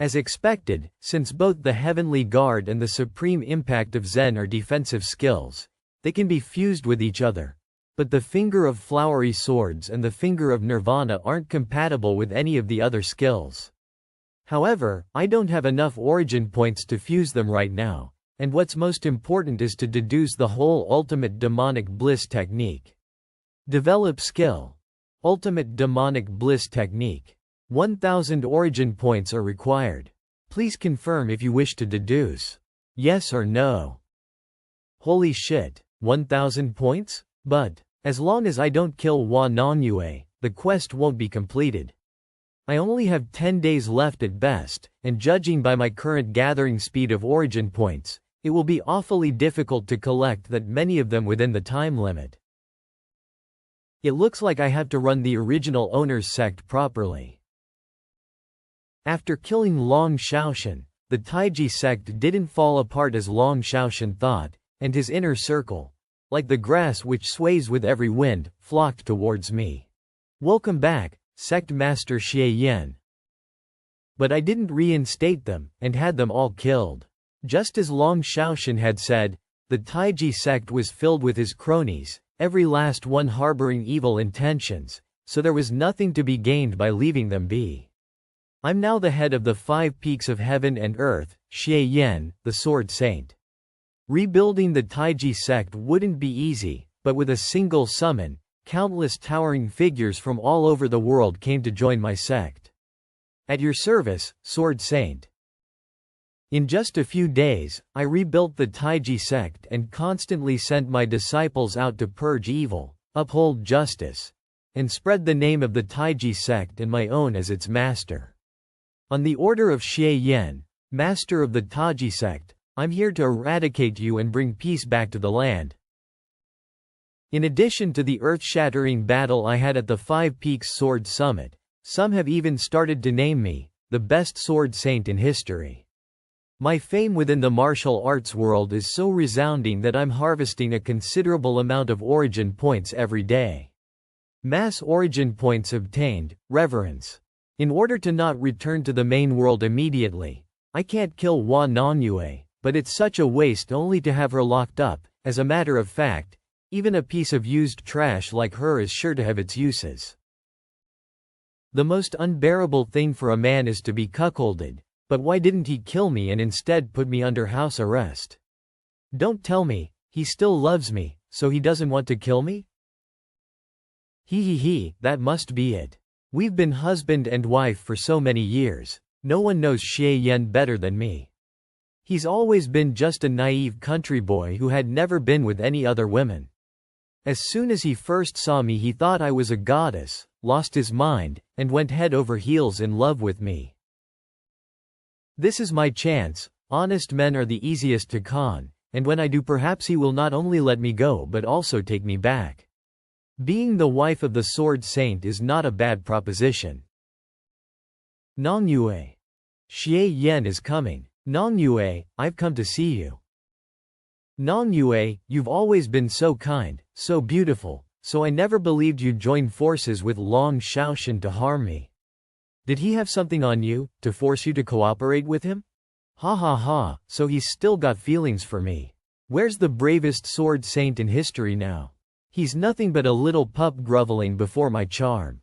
As expected, since both the Heavenly Guard and the Supreme Impact of Zen are defensive skills, they can be fused with each other. But the Finger of Flowery Swords and the Finger of Nirvana aren't compatible with any of the other skills. However, I don't have enough origin points to fuse them right now. And what's most important is to deduce the whole ultimate demonic bliss technique. Develop skill. Ultimate demonic bliss technique. 1000 origin points are required. Please confirm if you wish to deduce. Yes or no. Holy shit, 1000 points? But, as long as I don't kill Hua Nanyue, the quest won't be completed. I only have 10 days left at best, and judging by my current gathering speed of origin points, it will be awfully difficult to collect that many of them within the time limit. It looks like I have to run the original owner's sect properly. After killing Long Shaoshan, the Taiji sect didn't fall apart as Long Shaoshan thought, and his inner circle, like the grass which sways with every wind, flocked towards me. Welcome back, Sect Master Xie Yan. But I didn't reinstate them, and had them all killed. Just as Long Shaoshan had said, the Taiji sect was filled with his cronies, every last one harboring evil intentions, so there was nothing to be gained by leaving them be. I'm now the head of the 5 peaks of heaven and earth, Xie Yan, the Sword Saint. Rebuilding the Taiji sect wouldn't be easy, but with a single summon, countless towering figures from all over the world came to join my sect. At your service, Sword Saint. In just a few days, I rebuilt the Taiji sect and constantly sent my disciples out to purge evil, uphold justice, and spread the name of the Taiji sect and my own as its master. On the order of Xie Yan, master of the Taiji sect, I'm here to eradicate you and bring peace back to the land. In addition to the earth-shattering battle I had at the 5 Peaks Sword Summit, some have even started to name me the best sword saint in history. My fame within the martial arts world is so resounding that I'm harvesting a considerable amount of origin points every day. Mass origin points obtained, reverence. In order to not return to the main world immediately, I can't kill Hua Nanyue, but it's such a waste only to have her locked up. As a matter of fact, even a piece of used trash like her is sure to have its uses. The most unbearable thing for a man is to be cuckolded. But why didn't he kill me and instead put me under house arrest? Don't tell me, he still loves me, so he doesn't want to kill me? He, that must be it. We've been husband and wife for so many years. No one knows Xie Yan better than me. He's always been just a naive country boy who had never been with any other women. As soon as he first saw me, he thought I was a goddess, lost his mind, and went head over heels in love with me. This is my chance. Honest men are the easiest to con, and when I do, perhaps he will not only let me go but also take me back. Being the wife of the Sword Saint is not a bad proposition. Nong Yue. Xie Yan is coming. Nong Yue, I've come to see you. Nong Yue, you've always been so kind, so beautiful, so I never believed you'd join forces with Long Shaoshan to harm me. Did he have something on you, to force you to cooperate with him? Ha ha ha, so he's still got feelings for me. Where's the bravest sword saint in history now? He's nothing but a little pup groveling before my charm.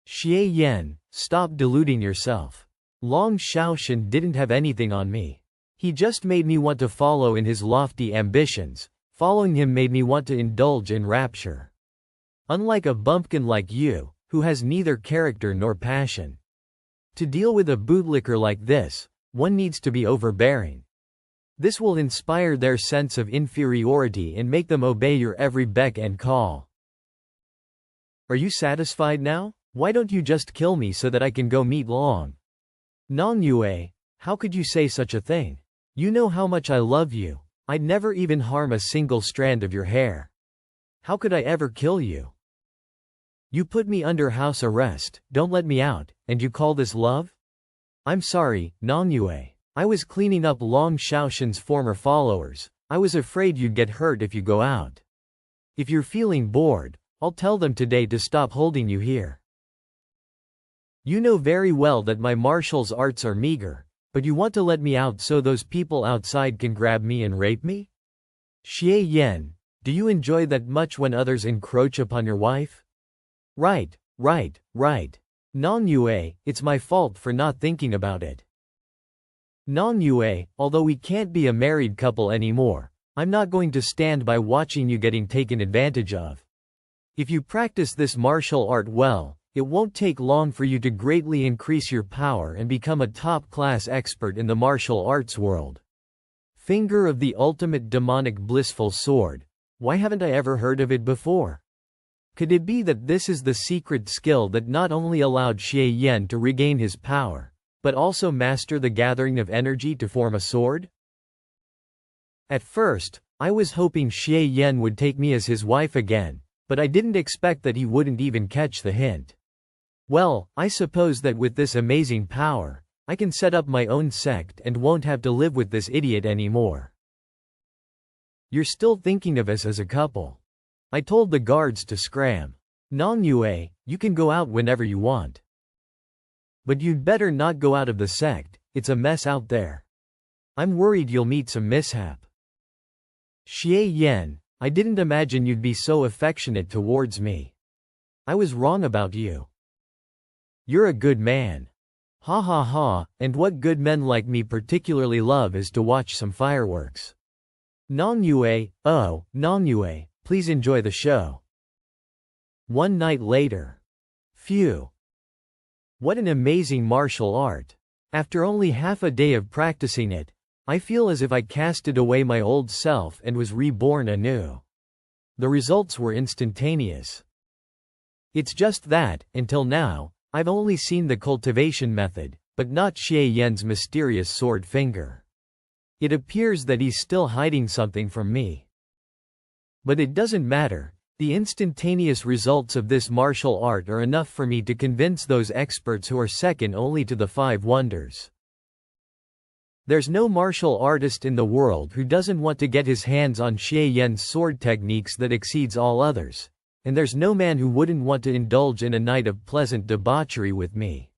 Xie Yan, stop deluding yourself. Long Shaoshan didn't have anything on me. He just made me want to follow in his lofty ambitions. Following him made me want to indulge in rapture. Unlike a bumpkin like you, who has neither character nor passion. To deal with a bootlicker like this, one needs to be overbearing. This will inspire their sense of inferiority and make them obey your every beck and call. Are you satisfied now? Why don't you just kill me so that I can go meet Long? Nong Yue, how could you say such a thing? You know how much I love you. I'd never even harm a single strand of your hair. How could I ever kill you? You put me under house arrest, don't let me out, and you call this love? I'm sorry, Nong Yue. I was cleaning up Long Shaoshan's former followers. I was afraid you'd get hurt if you go out. If you're feeling bored, I'll tell them today to stop holding you here. You know very well that my martial arts are meager, but you want to let me out so those people outside can grab me and rape me? Xie Yan, do you enjoy that much when others encroach upon your wife? Right. Nong Yue, it's my fault for not thinking about it. Nong Yue, although we can't be a married couple anymore, I'm not going to stand by watching you getting taken advantage of. If you practice this martial art well, it won't take long for you to greatly increase your power and become a top-class expert in the martial arts world. Finger of the ultimate demonic blissful sword. Why haven't I ever heard of it before? Could it be that this is the secret skill that not only allowed Xie Yan to regain his power, but also master the gathering of energy to form a sword? At first, I was hoping Xie Yan would take me as his wife again, but I didn't expect that he wouldn't even catch the hint. Well, I suppose that with this amazing power, I can set up my own sect and won't have to live with this idiot anymore. You're still thinking of us as a couple. I told the guards to scram. Nong Yue, you can go out whenever you want. But you'd better not go out of the sect, it's a mess out there. I'm worried you'll meet some mishap. Xie Yan, I didn't imagine you'd be so affectionate towards me. I was wrong about you. You're a good man. Ha ha ha, and what good men like me particularly love is to watch some fireworks. Nong Yue, oh, Nong Yue, please enjoy the show. One night later. Phew. What an amazing martial art. After only half a day of practicing it, I feel as if I casted away my old self and was reborn anew. The results were instantaneous. It's just that, until now, I've only seen the cultivation method, but not Xie Yan's mysterious sword finger. It appears that he's still hiding something from me. But it doesn't matter, the instantaneous results of this martial art are enough for me to convince those experts who are second only to the Five Wonders. There's no martial artist in the world who doesn't want to get his hands on Xie Yan's sword techniques that exceeds all others. And there's no man who wouldn't want to indulge in a night of pleasant debauchery with me.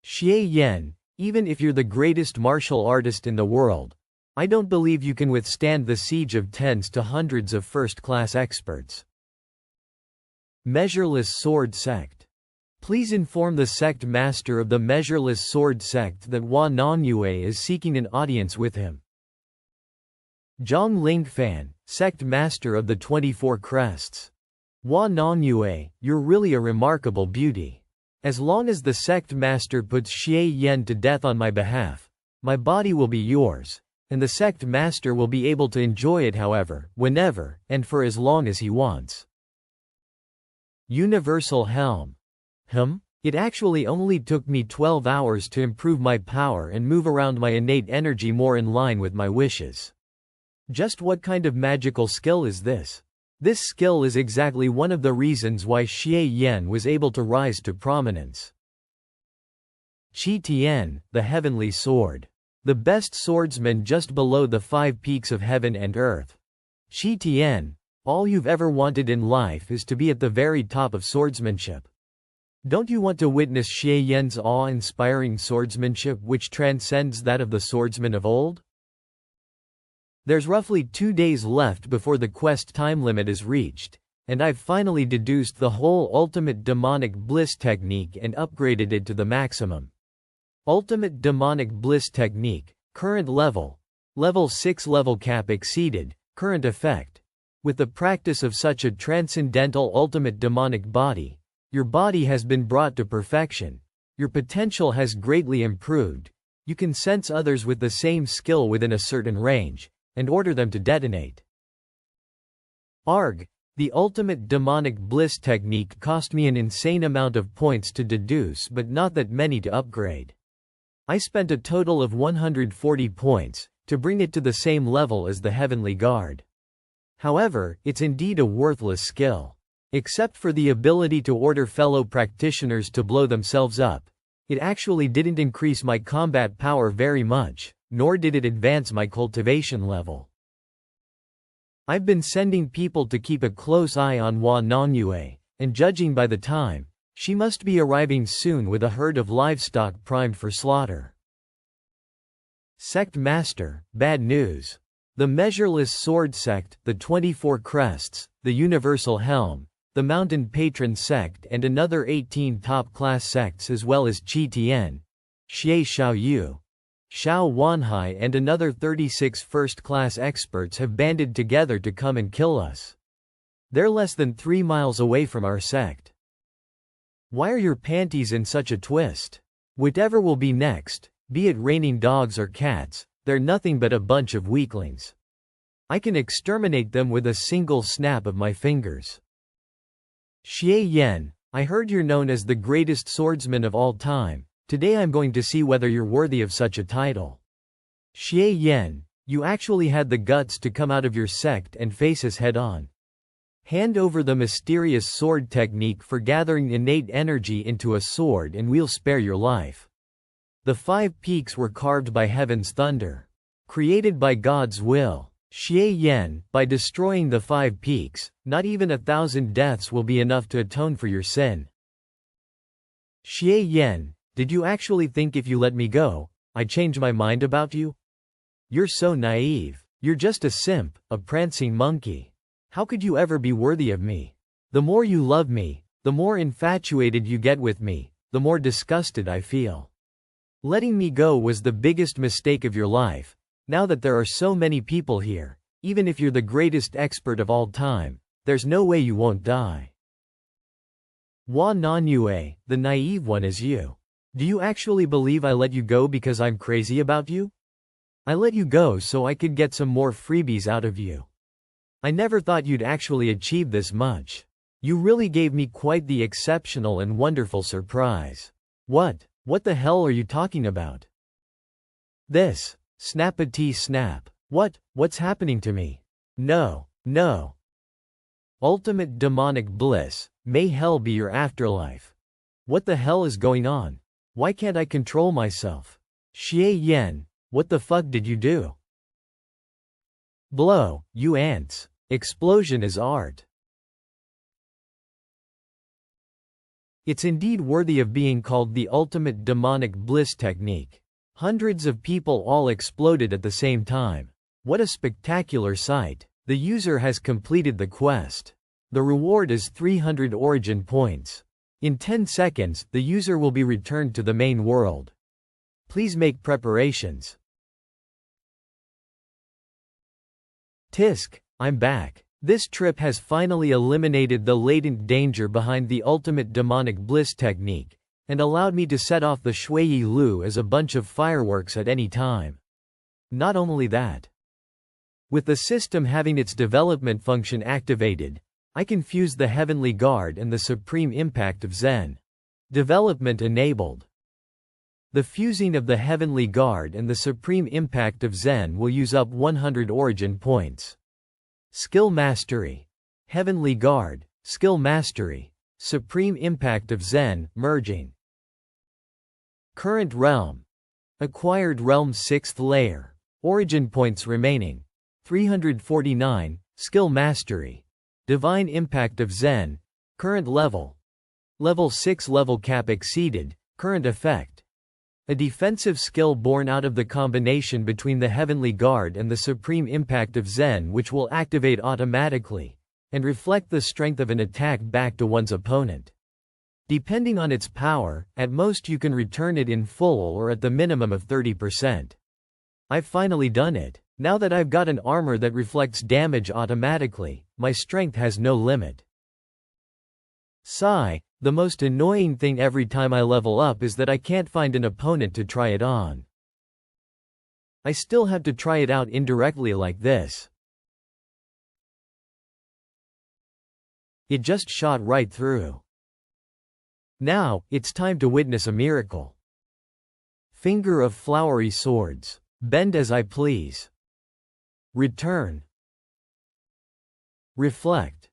Xie Yan, even if you're the greatest martial artist in the world, I don't believe you can withstand the siege of tens to hundreds of first-class experts. Measureless Sword Sect. Please inform the sect master of the Measureless Sword Sect that Hua Nong Yue is seeking an audience with him. Zhang Lingfan, sect master of the 24 Crests. Hua Nonyue, you're really a remarkable beauty. As long as the sect master puts Xie Yan to death on my behalf, my body will be yours, and the sect master will be able to enjoy it however, whenever, and for as long as he wants. Universal Helm. It actually only took me 12 hours to improve my power and move around my innate energy more in line with my wishes. Just what kind of magical skill is this? This skill is exactly one of the reasons why Xie Yan was able to rise to prominence. Qi Tian, the Heavenly Sword. The best swordsman just below the 5 peaks of heaven and earth. Qi Tian, all you've ever wanted in life is to be at the very top of swordsmanship. Don't you want to witness Xie Yan's awe-inspiring swordsmanship which transcends that of the swordsmen of old? There's roughly 2 days left before the quest time limit is reached, and I've finally deduced the whole ultimate demonic bliss technique and upgraded it to the maximum. Ultimate demonic bliss technique, current level. Level 6 level cap exceeded, current effect. With the practice of such a transcendental ultimate demonic body, your body has been brought to perfection. Your potential has greatly improved. You can sense others with the same skill within a certain range, and order them to detonate. Arg. The ultimate demonic bliss technique cost me an insane amount of points to deduce but not that many to upgrade. I spent a total of 140 points, to bring it to the same level as the Heavenly Guard. However, it's indeed a worthless skill. Except for the ability to order fellow practitioners to blow themselves up, it actually didn't increase my combat power very much, nor did it advance my cultivation level. I've been sending people to keep a close eye on Hua Nonyue, and judging by the time, she must be arriving soon with a herd of livestock primed for slaughter. Sect Master, bad news. The Measureless Sword Sect, the 24 Crests, the Universal Helm, the Mountain Patron Sect and another 18 top-class sects as well as Qi Tian, Xie Xiaoyu, Xiao Wanhai and another 36 first-class experts have banded together to come and kill us. They're less than 3 miles away from our sect. Why are your panties in such a twist? Whatever will be next, be it raining dogs or cats, they're nothing but a bunch of weaklings. I can exterminate them with a single snap of my fingers. Xie Yan, I heard you're known as the greatest swordsman of all time. Today I'm going to see whether you're worthy of such a title. Xie Yan, you actually had the guts to come out of your sect and face us head-on. Hand over the mysterious sword technique for gathering innate energy into a sword and we'll spare your life. The 5 peaks were carved by heaven's thunder. Created by God's will. Xie Yan, by destroying the 5 peaks, not even 1,000 deaths will be enough to atone for your sin. Xie Yan, did you actually think if you let me go, I'd change my mind about you? You're so naive. You're just a simp, a prancing monkey. How could you ever be worthy of me? The more you love me, the more infatuated you get with me, the more disgusted I feel. Letting me go was the biggest mistake of your life. Now that there are so many people here, even if you're the greatest expert of all time, there's no way you won't die. Hua Nonyue, the naive one is you. Do you actually believe I let you go because I'm crazy about you? I let you go so I could get some more freebies out of you. I never thought you'd actually achieve this much. You really gave me quite the exceptional and wonderful surprise. What the hell are you talking about? This. Snappity snap. What's happening to me? No. Ultimate demonic bliss, may hell be your afterlife. What the hell is going on? Why can't I control myself? Xie Yan, what the fuck did you do? Blow, you ants. Explosion is art. It's indeed worthy of being called the ultimate demonic bliss technique. Hundreds of people all exploded at the same time. What a spectacular sight. The user has completed the quest. The reward is 300 origin points. In 10 seconds, the user will be returned to the main world. Please make preparations. Tisk, I'm back. This trip has finally eliminated the latent danger behind the ultimate demonic bliss technique, and allowed me to set off the Shui Lu as a bunch of fireworks at any time. Not only that. With the system having its development function activated, I can fuse the Heavenly Guard and the supreme impact of Zen. Development enabled. The fusing of the Heavenly Guard and the supreme impact of Zen will use up 100 origin points. Skill Mastery. Heavenly Guard, Skill Mastery, Supreme Impact of Zen, merging. Current Realm. Acquired Realm 6th Layer. Origin points remaining. 349, Skill Mastery. Divine Impact of Zen, current level. Level 6 level cap exceeded, current effect. A defensive skill born out of the combination between the Heavenly Guard and the Supreme Impact of Zen, which will activate automatically, and reflect the strength of an attack back to one's opponent. Depending on its power, at most you can return it in full or at the minimum of 30%. I've finally done it. Now that I've got an armor that reflects damage automatically, my strength has no limit. Sigh, the most annoying thing every time I level up is that I can't find an opponent to try it on. I still have to try it out indirectly like this. It just shot right through. Now, it's time to witness a miracle. Finger of Flowery Swords. Bend as I please. Return. Reflect.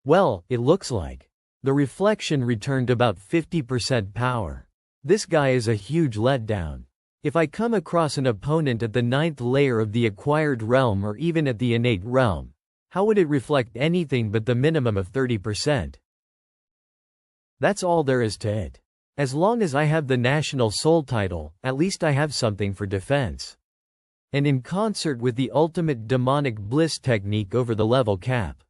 Well, it looks like the reflection returned about 50% power. This guy is a huge letdown. If I come across an opponent at the 9th layer of the acquired realm or even at the innate realm, how would it reflect anything but the minimum of 30%? That's all there is to it. As long as I have the National Soul title, at least I have something for defense. And in concert with the ultimate demonic bliss technique over the level cap.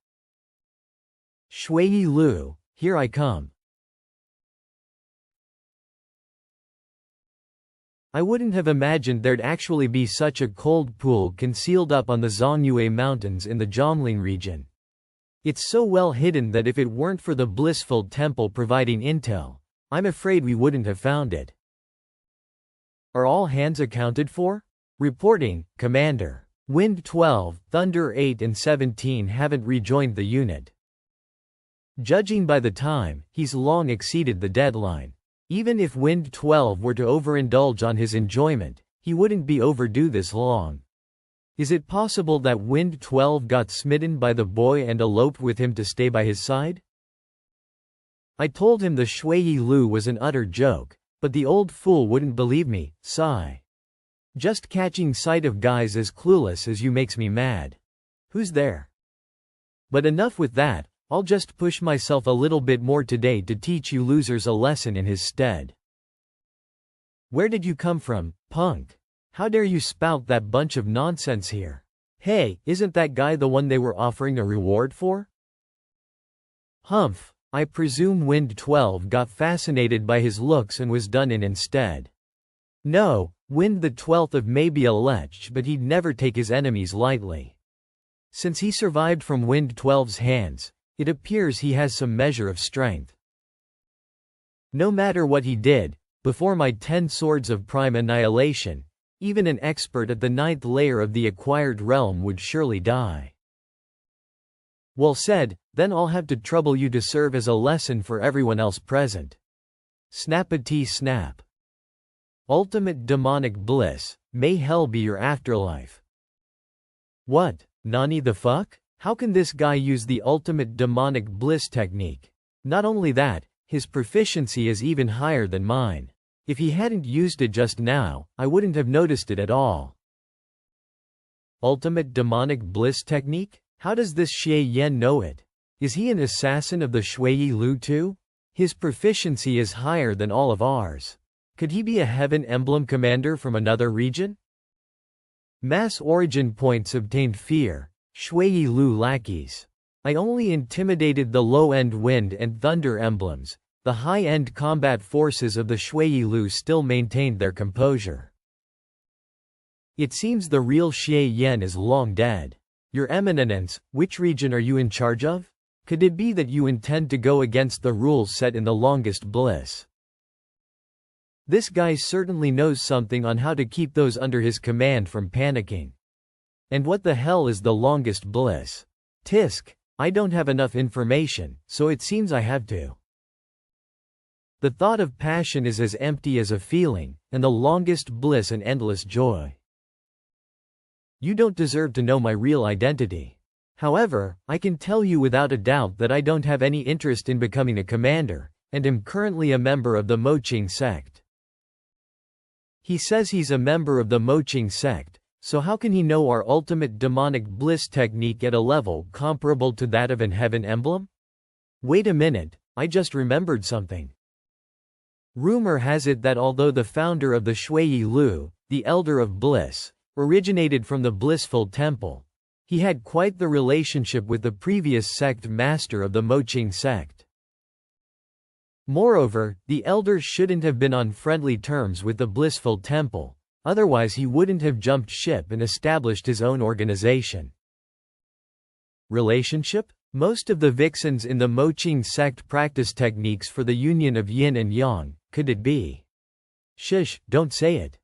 Shui Lu, here I come. I wouldn't have imagined there'd actually be such a cold pool concealed up on the Zhongyue Mountains in the Zhongling region. It's so well hidden that if it weren't for the blissful temple providing intel, I'm afraid we wouldn't have found it. Are all hands accounted for? Reporting, Commander. Wind 12, Thunder 8 and 17 haven't rejoined the unit. Judging by the time, he's long exceeded the deadline. Even if Wind 12 were to overindulge on his enjoyment, he wouldn't be overdue this long. Is it possible that Wind 12 got smitten by the boy and eloped with him to stay by his side? I told him the Shui Lu was an utter joke, but the old fool wouldn't believe me. Sigh. Just catching sight of guys as clueless as you makes me mad. Who's there? But enough with that, I'll just push myself a little bit more today to teach you losers a lesson in his stead. Where did you come from, punk? How dare you spout that bunch of nonsense here? Hey, isn't that guy the one they were offering a reward for? Humph. I presume Wind 12 got fascinated by his looks and was done in instead. No, Wind the 12th of may be a lech, but he'd never take his enemies lightly. Since he survived from Wind 12's hands, it appears he has some measure of strength. No matter what he did, before my 10 swords of prime annihilation, even an expert at the 9th layer of the acquired realm would surely die. Well said, then I'll have to trouble you to serve as a lesson for everyone else present. Snappity snap. Ultimate demonic bliss, may hell be your afterlife. What, Nani the fuck? How can this guy use the ultimate demonic bliss technique? Not only that, his proficiency is even higher than mine. If he hadn't used it just now, I wouldn't have noticed it at all. Ultimate demonic bliss technique? How does this Xie Yan know it? Is he an assassin of the Shui Lu too? His proficiency is higher than all of ours. Could he be a heaven emblem commander from another region? Mass origin points obtained. Fear, Shui Lu lackeys. I only intimidated the low-end wind and thunder emblems. The high-end combat forces of the Shui Lu still maintained their composure. It seems the real Xie Yan is long dead. Your Eminence, which region are you in charge of? Could it be that you intend to go against the rules set in the longest bliss? This guy certainly knows something on how to keep those under his command from panicking. And what the hell is the longest bliss? Tisk, I don't have enough information, so it seems I have to. The thought of passion is as empty as a feeling, and the longest bliss an endless joy. You don't deserve to know my real identity. However, I can tell you without a doubt that I don't have any interest in becoming a commander, and am currently a member of the Moqing sect. He says he's a member of the Moqing sect, so how can he know our ultimate demonic bliss technique at a level comparable to that of an heaven emblem? Wait a minute, I just remembered something. Rumor has it that although the founder of the Shui Lu, the Elder of Bliss, originated from the Blissful Temple, he had quite the relationship with the previous sect master of the Moqing sect. Moreover, the elder shouldn't have been on friendly terms with the Blissful Temple, otherwise he wouldn't have jumped ship and established his own organization. Relationship? Most of the vixens in the Moqing sect practice techniques for the union of yin and yang. Could it be? Shush, don't say it.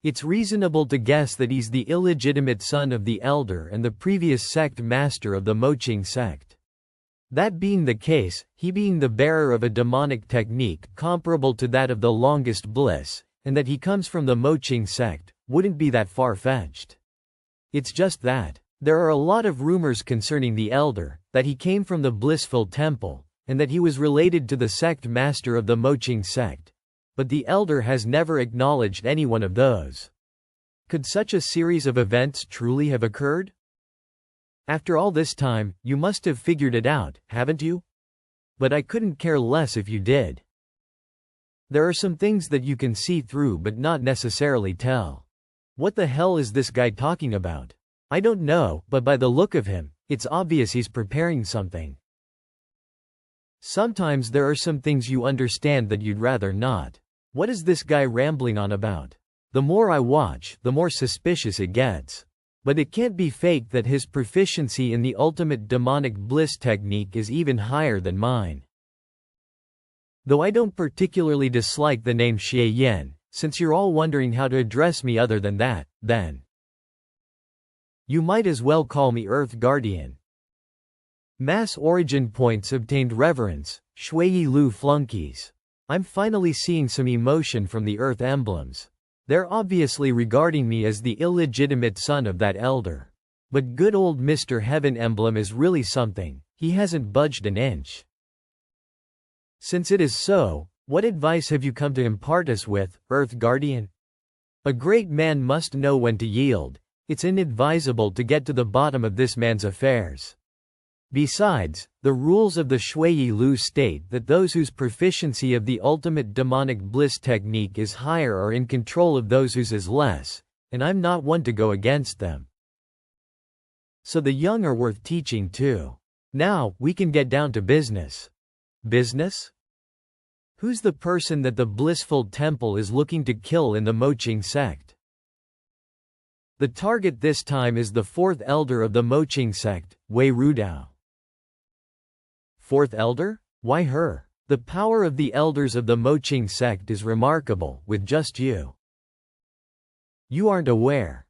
It's reasonable to guess that he's the illegitimate son of the elder and the previous sect master of the Moqing sect. That being the case, he being the bearer of a demonic technique comparable to that of the longest bliss, and that he comes from the Moqing sect, wouldn't be that far-fetched. It's just that there are a lot of rumors concerning the elder, that he came from the Blissful Temple, and that he was related to the sect master of the Moqing sect, but the elder has never acknowledged any one of those. Could such a series of events truly have occurred? After all this time, you must have figured it out, haven't you? But I couldn't care less if you did. There are some things that you can see through but not necessarily tell. What the hell is this guy talking about? I don't know, but by the look of him, it's obvious he's preparing something. Sometimes there are some things you understand that you'd rather not. What is this guy rambling on about? The more I watch, the more suspicious it gets. But it can't be fake that his proficiency in the ultimate demonic bliss technique is even higher than mine. Though I don't particularly dislike the name Xie Yan, since you're all wondering how to address me other than that, then you might as well call me Earth Guardian. Mass origin points obtained reverence, Shui Lu flunkies. I'm finally seeing some emotion from the Earth emblems. They're obviously regarding me as the illegitimate son of that elder. But good old Mr. Heaven emblem is really something, he hasn't budged an inch. Since it is so, what advice have you come to impart us with, Earth Guardian? A great man must know when to yield. It's inadvisable to get to the bottom of this man's affairs. Besides, the rules of the Shui Lu state that those whose proficiency of the ultimate demonic bliss technique is higher are in control of those whose is less, and I'm not one to go against them. So the young are worth teaching too. Now, we can get down to business. Business? Who's the person that the Blissful Temple is looking to kill in the Moqing sect? The target this time is the fourth elder of the Moqing sect, Wei Rudao. Fourth elder? Why her? The power of the elders of the Moqing sect is remarkable, with just you. You aren't aware.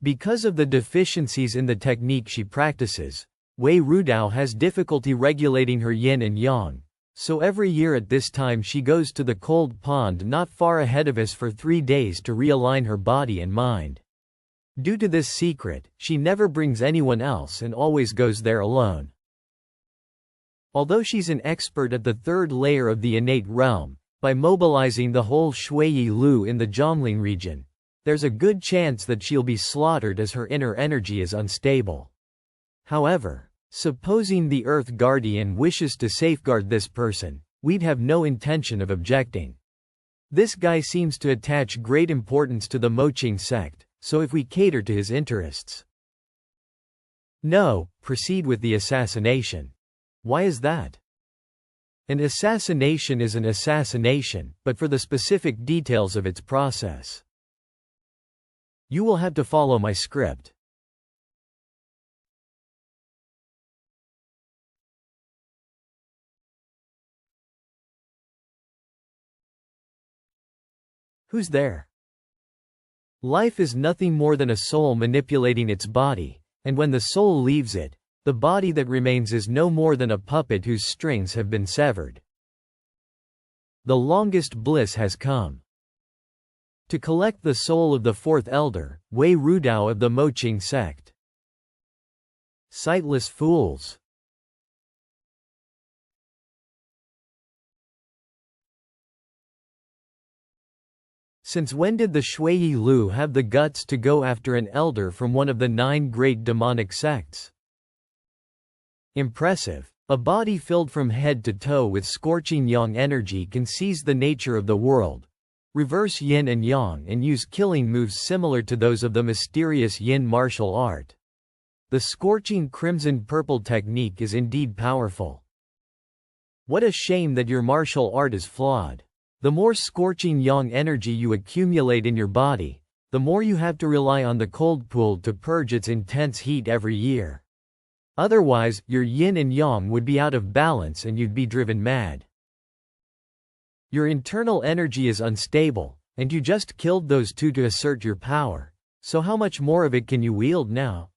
Because of the deficiencies in the technique she practices, Wei Rudao has difficulty regulating her yin and yang, so every year at this time she goes to the cold pond not far ahead of us for 3 days to realign her body and mind. Due to this secret, she never brings anyone else and always goes there alone. Although she's an expert at the third layer of the innate realm, by mobilizing the whole Shui Lu in the Zhongling region, there's a good chance that she'll be slaughtered as her inner energy is unstable. However, supposing the Earth Guardian wishes to safeguard this person, we'd have no intention of objecting. This guy seems to attach great importance to the Moqing sect, so if we cater to his interests. No, proceed with the assassination. Why is that? An assassination is an assassination, but for the specific details of its process. You will have to follow my script. Who's there? Life is nothing more than a soul manipulating its body, and when the soul leaves it, the body that remains is no more than a puppet whose strings have been severed. The longest bliss has come. To collect the soul of the fourth elder, Wei Rudao of the Moqing sect. Sightless fools. Since when did the Shui Lu have the guts to go after an elder from one of the 9 great demonic sects? Impressive. A body filled from head to toe with scorching yang energy can seize the nature of the world, reverse yin and yang, and use killing moves similar to those of the mysterious yin martial art. The scorching crimson-purple technique is indeed powerful. What a shame that your martial art is flawed. The more scorching yang energy you accumulate in your body, the more you have to rely on the cold pool to purge its intense heat every year. Otherwise, your yin and yang would be out of balance and you'd be driven mad. Your internal energy is unstable, and you just killed those 2 to assert your power, so how much more of it can you wield now?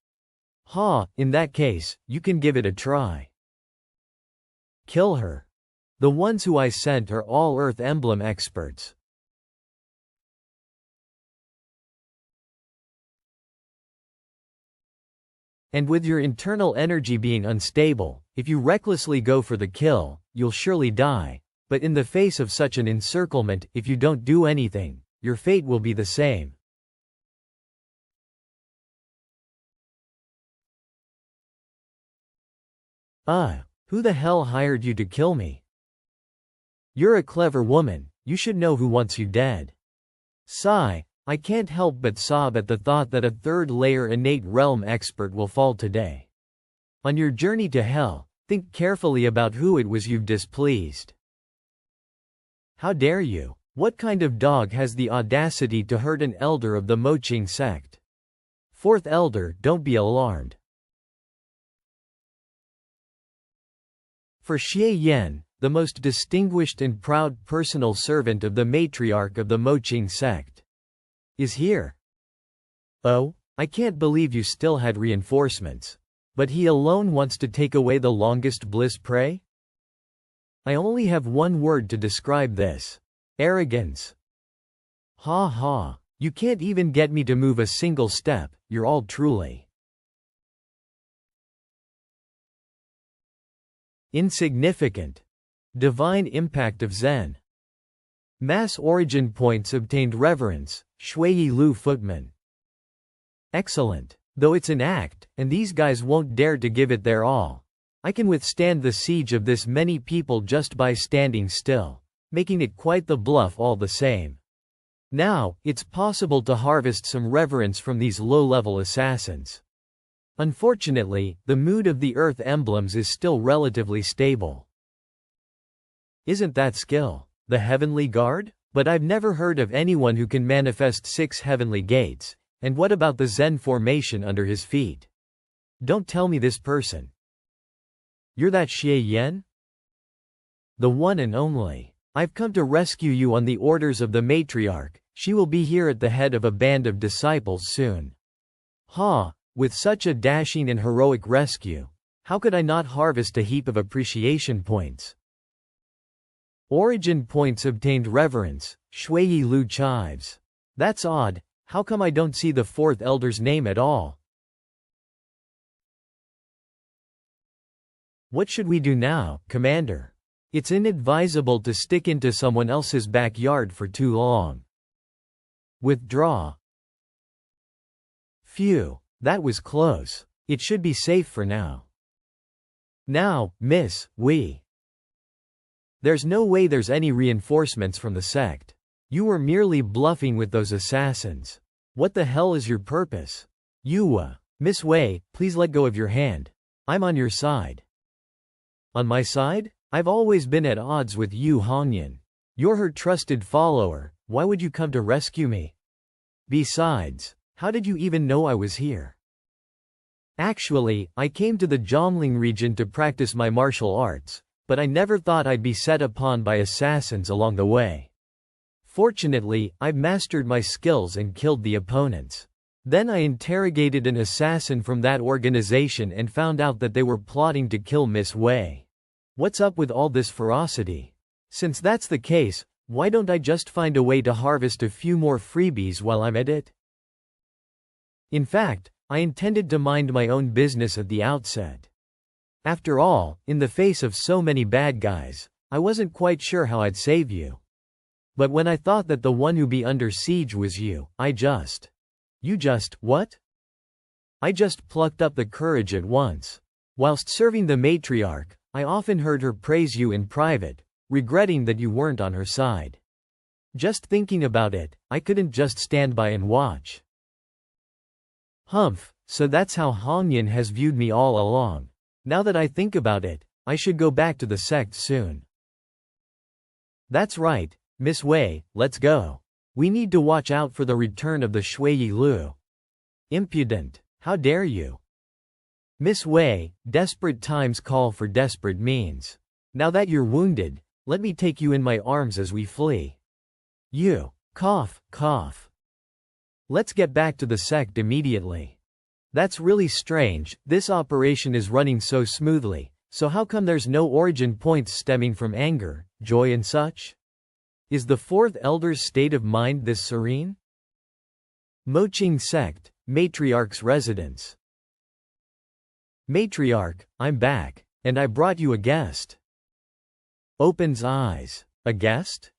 In that case, you can give it a try. Kill her. The ones who I sent are all Earth Emblem experts. And with your internal energy being unstable, if you recklessly go for the kill, you'll surely die. But in the face of such an encirclement, if you don't do anything, your fate will be the same. Who the hell hired you to kill me? You're a clever woman, you should know who wants you dead. Sigh, I can't help but sob at the thought that a 3rd-layer innate realm expert will fall today. On your journey to hell, think carefully about who it was you've displeased. How dare you? What kind of dog has the audacity to hurt an elder of the Moqing sect? 4th elder, don't be alarmed. For Xie Yan, the most distinguished and proud personal servant of the matriarch of the Moqing sect, is here. Oh, I can't believe you still had reinforcements. But he alone wants to take away the longest bliss prey? I only have one word to describe this. Arrogance. You can't even get me to move a single step, you're all truly insignificant. Divine impact of Zen. Mass origin points obtained. Reverence, Shui Lu Footman. Excellent. Though it's an act, and these guys won't dare to give it their all. I can withstand the siege of this many people just by standing still, making it quite the bluff all the same. Now, it's possible to harvest some reverence from these low-level assassins. Unfortunately, the mood of the Earth emblems is still relatively stable. Isn't that skill? The Heavenly Guard? But I've never heard of anyone who can manifest 6 heavenly gates, and what about the Zen formation under his feet? Don't tell me this person. You're that Xie Yan? The one and only. I've come to rescue you on the orders of the matriarch. She will be here at the head of a band of disciples soon. With such a dashing and heroic rescue, how could I not harvest a heap of appreciation points? Origin points obtained. Reverence, Shui Lu chives. That's odd, how come I don't see the 4th elder's name at all? What should we do now, Commander? It's inadvisable to stick into someone else's backyard for too long. Withdraw. Phew, that was close. It should be safe for now. Now, Miss, There's no way there's any reinforcements from the sect. You were merely bluffing with those assassins. What the hell is your purpose? Miss Wei, please let go of your hand. I'm on your side. On my side? I've always been at odds with Yu Hongyan. You're her trusted follower, why would you come to rescue me? Besides, How did you even know I was here? Actually, I came to the Jiangling region to practice my martial arts, but I never thought I'd be set upon by assassins along the way. Fortunately, I've mastered my skills and killed the opponents. Then I interrogated an assassin from that organization and found out that they were plotting to kill Miss Wei. What's up with all this ferocity? Since that's the case, why don't I just find a way to harvest a few more freebies while I'm at it? In fact, I intended to mind my own business at the outset. After all, in the face of so many bad guys, I wasn't quite sure how I'd save you. But when I thought that the one who'd be under siege was you, what? I just plucked up the courage at once. Whilst serving the matriarch, I often heard her praise you in private, regretting that you weren't on her side. Just thinking about it, I couldn't just stand by and watch. Humph, so that's how Hongyan has viewed me all along. Now that I think about it, I should go back to the sect soon. That's right, Miss Wei, let's go. We need to watch out for the return of the Shui Lu. Impudent, how dare you? Miss Wei, desperate times call for desperate means. Now that you're wounded, let me take you in my arms as we flee. You, cough, cough. Let's get back to the sect immediately. That's really strange, this operation is running so smoothly, so how come there's no origin points stemming from anger, joy and such? Is the fourth elder's state of mind this serene? Moqing sect, matriarch's residence. Matriarch, I'm back, and I brought you a guest. Opens eyes. A guest?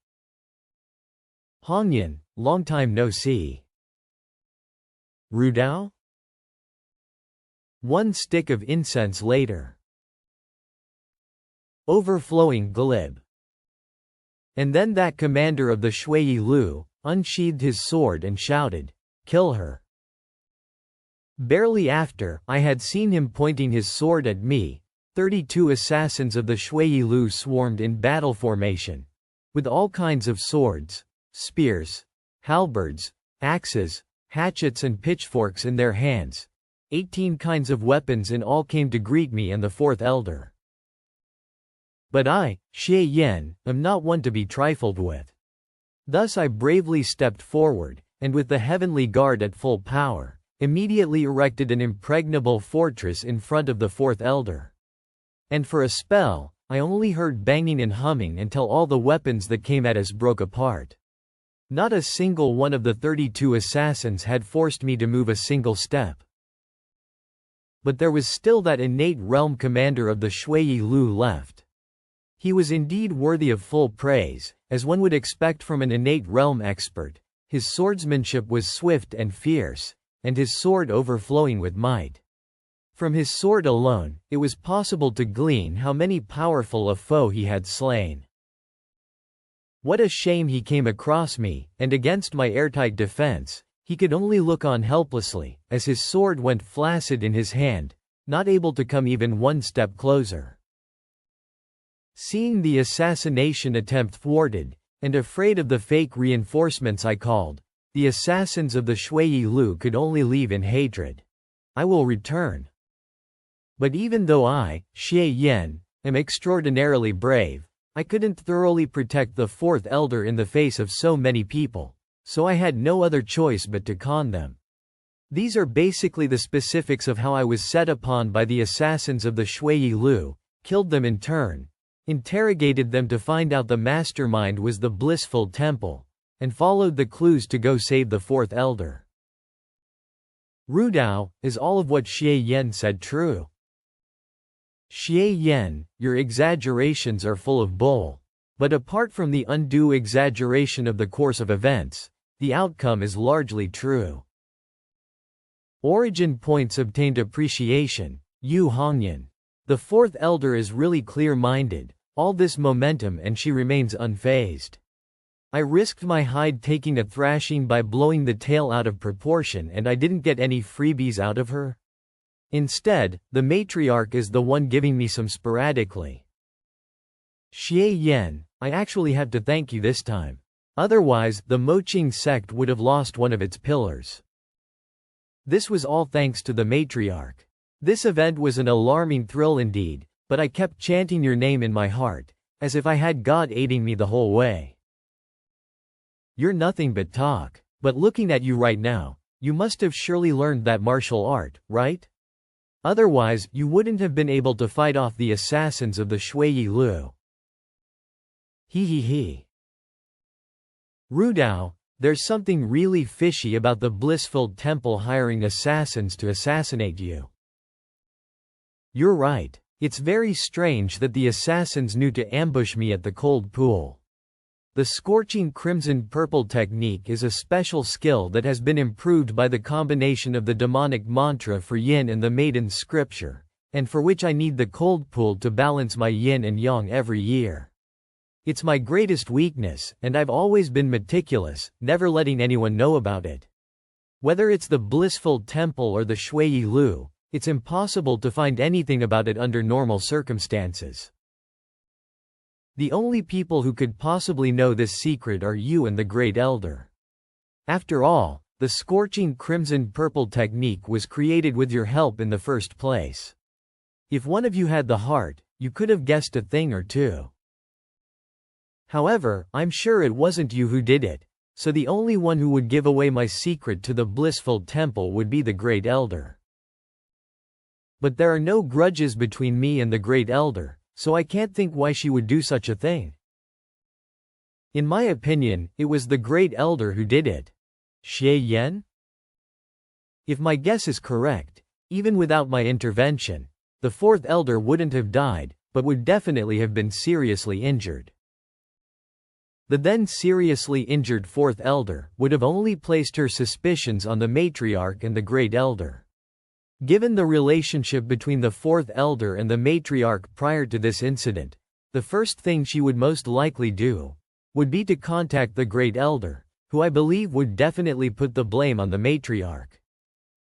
Hongyan, long time no see. Rudao? One stick of incense later. Overflowing glib. And then that commander of the Shui Lu unsheathed his sword and shouted, "Kill her." Barely after, I had seen him pointing his sword at me. 32 assassins of the Shui Lu swarmed in battle formation, with all kinds of swords, spears, halberds, axes, hatchets and pitchforks in their hands. 18 kinds of weapons in all came to greet me and the fourth elder. But I, Xie Yan, am not one to be trifled with. Thus I bravely stepped forward, and with the heavenly guard at full power, immediately erected an impregnable fortress in front of the fourth elder. And for a spell, I only heard banging and humming until all the weapons that came at us broke apart. Not a single one of the 32 assassins had forced me to move a single step. But there was still that innate realm commander of the Shui Lu left. He was indeed worthy of full praise, as one would expect from an innate realm expert. His swordsmanship was swift and fierce, and his sword overflowing with might. From his sword alone, it was possible to glean how many powerful a foe he had slain. What a shame he came across me, and against my airtight defense, he could only look on helplessly, as his sword went flaccid in his hand, not able to come even one step closer. Seeing the assassination attempt thwarted, and afraid of the fake reinforcements I called, the assassins of the Shui Lu could only leave in hatred. I will return. But even though I, Xie Yan, am extraordinarily brave, I couldn't thoroughly protect the fourth elder in the face of so many people, so I had no other choice but to con them. These are basically the specifics of how I was set upon by the assassins of the Shui Lu, killed them in turn, interrogated them to find out the mastermind was the blissful temple, and followed the clues to go save the fourth elder. Rudao, is all of what Xie Yan said true? Xie Yan, your exaggerations are full of bull. But apart from the undue exaggeration of the course of events, the outcome is largely true. Origin points obtained appreciation, Yu Hongyan. The fourth elder is really clear-minded, all this momentum and she remains unfazed. I risked my hide taking a thrashing by blowing the tail out of proportion and I didn't get any freebies out of her. Instead, the matriarch is the one giving me some sporadically. Xie Yan, I actually have to thank you this time. Otherwise, the Moqing sect would have lost one of its pillars. This was all thanks to the matriarch. This event was an alarming thrill indeed, but I kept chanting your name in my heart, as if I had God aiding me the whole way. You're nothing but talk. But looking at you right now, you must have surely learned that martial art, right? Otherwise, you wouldn't have been able to fight off the assassins of the Shui Lu. He he he. Rudao, there's something really fishy about the blissful temple hiring assassins to assassinate you. You're right. It's very strange that the assassins knew to ambush me at the cold pool. The scorching crimson-purple technique is a special skill that has been improved by the combination of the demonic mantra for yin and the maiden scripture, and for which I need the cold pool to balance my yin and yang every year. It's my greatest weakness, and I've always been meticulous, never letting anyone know about it. Whether it's the blissful temple or the Shui Lu, it's impossible to find anything about it under normal circumstances. The only people who could possibly know this secret are you and the Great Elder. After all, the scorching crimson-purple technique was created with your help in the first place. If one of you had the heart, you could have guessed a thing or two. However, I'm sure it wasn't you who did it, so the only one who would give away my secret to the blissful temple would be the Great Elder. But there are no grudges between me and the Great Elder, so I can't think why she would do such a thing. In my opinion, it was the Great Elder who did it. Xie Yan? If my guess is correct, even without my intervention, the fourth elder wouldn't have died, but would definitely have been seriously injured. The then seriously injured fourth elder would have only placed her suspicions on the matriarch and the Great Elder. Given the relationship between the fourth elder and the matriarch prior to this incident, the first thing she would most likely do would be to contact the Great Elder, who I believe would definitely put the blame on the matriarch.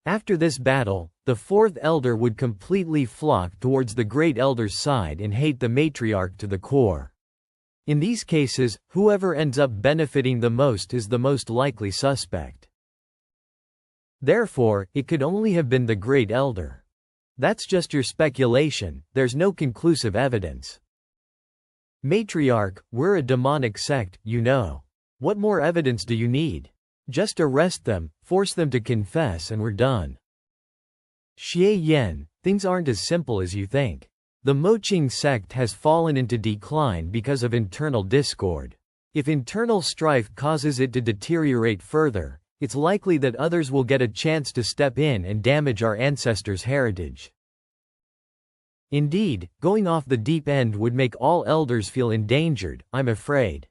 After this battle, the fourth elder would completely flock towards the Great Elder's side and hate the matriarch to the core. In these cases, whoever ends up benefiting the most is the most likely suspect. Therefore, it could only have been the Great Elder. That's just your speculation, there's no conclusive evidence. Matriarch, we're a demonic sect, you know. What more evidence do you need? Just arrest them, force them to confess and we're done. Xie Yan, things aren't as simple as you think. The Moqing sect has fallen into decline because of internal discord. If internal strife causes it to deteriorate further, it's likely that others will get a chance to step in and damage our ancestors' heritage. Indeed, going off the deep end would make all elders feel endangered, I'm afraid.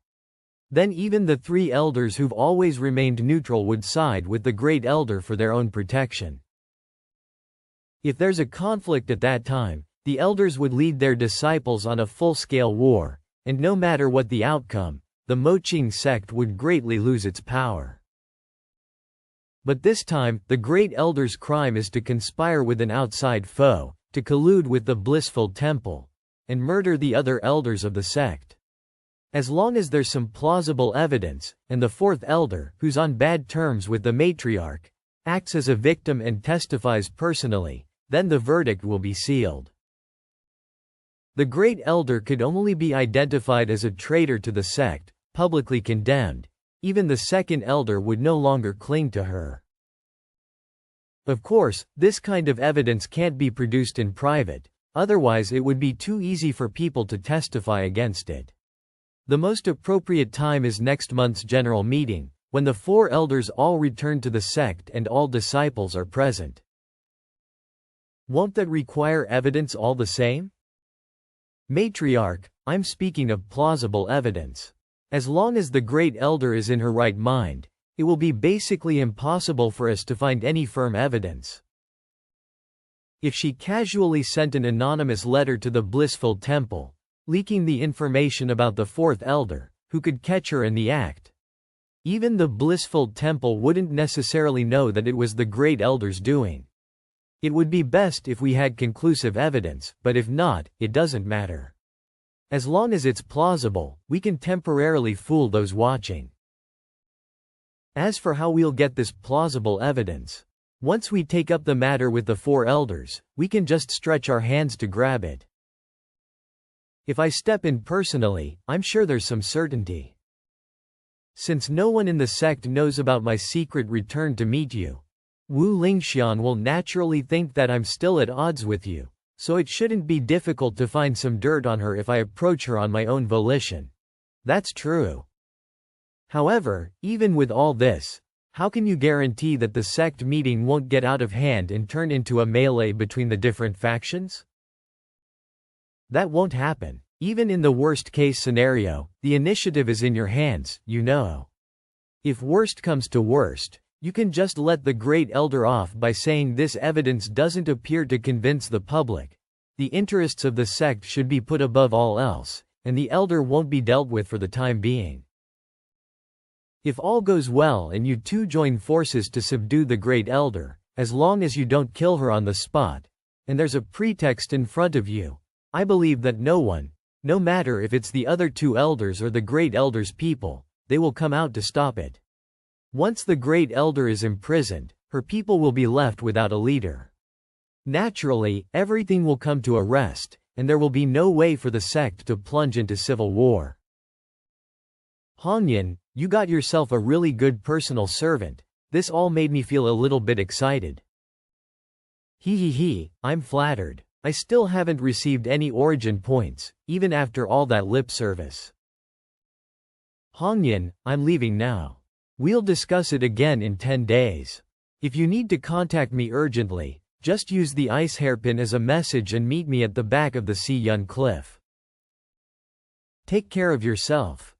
Then even the three elders who've always remained neutral would side with the Great Elder for their own protection. If there's a conflict at that time, the elders would lead their disciples on a full-scale war, and no matter what the outcome, the Moqing sect would greatly lose its power. But this time, the Great Elder's crime is to conspire with an outside foe, to collude with the blissful temple, and murder the other elders of the sect. As long as there's some plausible evidence, and the fourth elder, who's on bad terms with the matriarch, acts as a victim and testifies personally, then the verdict will be sealed. The Great Elder could only be identified as a traitor to the sect, publicly condemned. Even the second elder would no longer cling to her. Of course, this kind of evidence can't be produced in private, otherwise it would be too easy for people to testify against it. The most appropriate time is next month's general meeting, when the four elders all return to the sect and all disciples are present. Won't that require evidence all the same? Matriarch, I'm speaking of plausible evidence. As long as the Great Elder is in her right mind, it will be basically impossible for us to find any firm evidence. If she casually sent an anonymous letter to the blissful temple, leaking the information about the fourth elder, who could catch her in the act? Even the blissful temple wouldn't necessarily know that it was the Great Elder's doing. It would be best if we had conclusive evidence, but if not, it doesn't matter. As long as it's plausible, we can temporarily fool those watching. As for how we'll get this plausible evidence, Once we take up the matter with the 4 elders, we can just stretch our hands to grab it. If I step in personally, I'm sure there's some certainty. Since no one in the sect knows about my secret return to meet you, Wu Lingxian will naturally think that I'm still at odds with you, so it shouldn't be difficult to find some dirt on her if I approach her on my own volition. That's true. However, even with all this, how can you guarantee that the sect meeting won't get out of hand and turn into a melee between the different factions? That won't happen. Even in the worst-case scenario, the initiative is in your hands, you know. If worst comes to worst, you can just let the Great Elder off by saying this evidence doesn't appear to convince the public. The interests of the sect should be put above all else, and the Elder won't be dealt with for the time being. If all goes well and you two join forces to subdue the Great Elder, as long as you don't kill her on the spot, and there's a pretext in front of you, I believe that no one, no matter if it's the other 2 elders or the Great Elder's people, they will come out to stop it. Once the Great Elder is imprisoned, her people will be left without a leader. Naturally, everything will come to a rest, and there will be no way for the sect to plunge into civil war. Hongyan, you got yourself a really good personal servant. This all made me feel a little bit excited. I'm flattered. I still haven't received any origin points, even after all that lip service. Hongyan, I'm leaving now. We'll discuss it again in 10 days. If you need to contact me urgently, just use the ice hairpin as a message and meet me at the back of the Siyun cliff. Take care of yourself.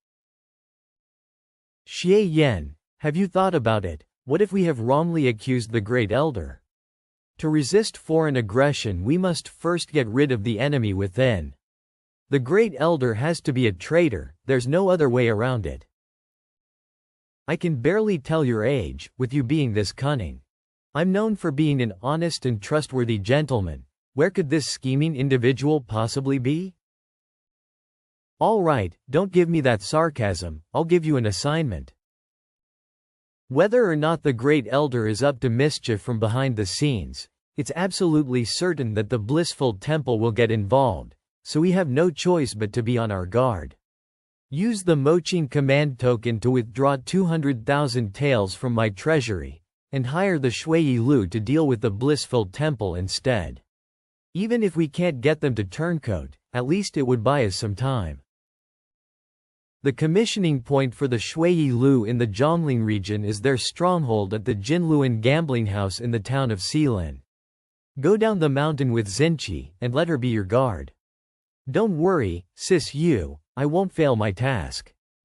Xie Yan, have you thought about it? What if we have wrongly accused the Great Elder? To resist foreign aggression, we must first get rid of the enemy within. The Great Elder has to be a traitor, there's no other way around it. I can barely tell your age, with you being this cunning. I'm known for being an honest and trustworthy gentleman. Where could this scheming individual possibly be? All right, don't give me that sarcasm, I'll give you an assignment. Whether or not the Great Elder is up to mischief from behind the scenes, it's absolutely certain that the Blissful Temple will get involved, so we have no choice but to be on our guard. Use the Moching command token to withdraw 200,000 taels from my treasury, and hire the Shui Lu to deal with the Blissful Temple instead. Even if we can't get them to turncoat, at least it would buy us some time. The commissioning point for the Shui Lu in the Zhongling region is their stronghold at the Jinluan gambling house in the town of Xilin. Go down the mountain with Xinqi, and let her be your guard. Don't worry, Sis Yu, I won't fail my task.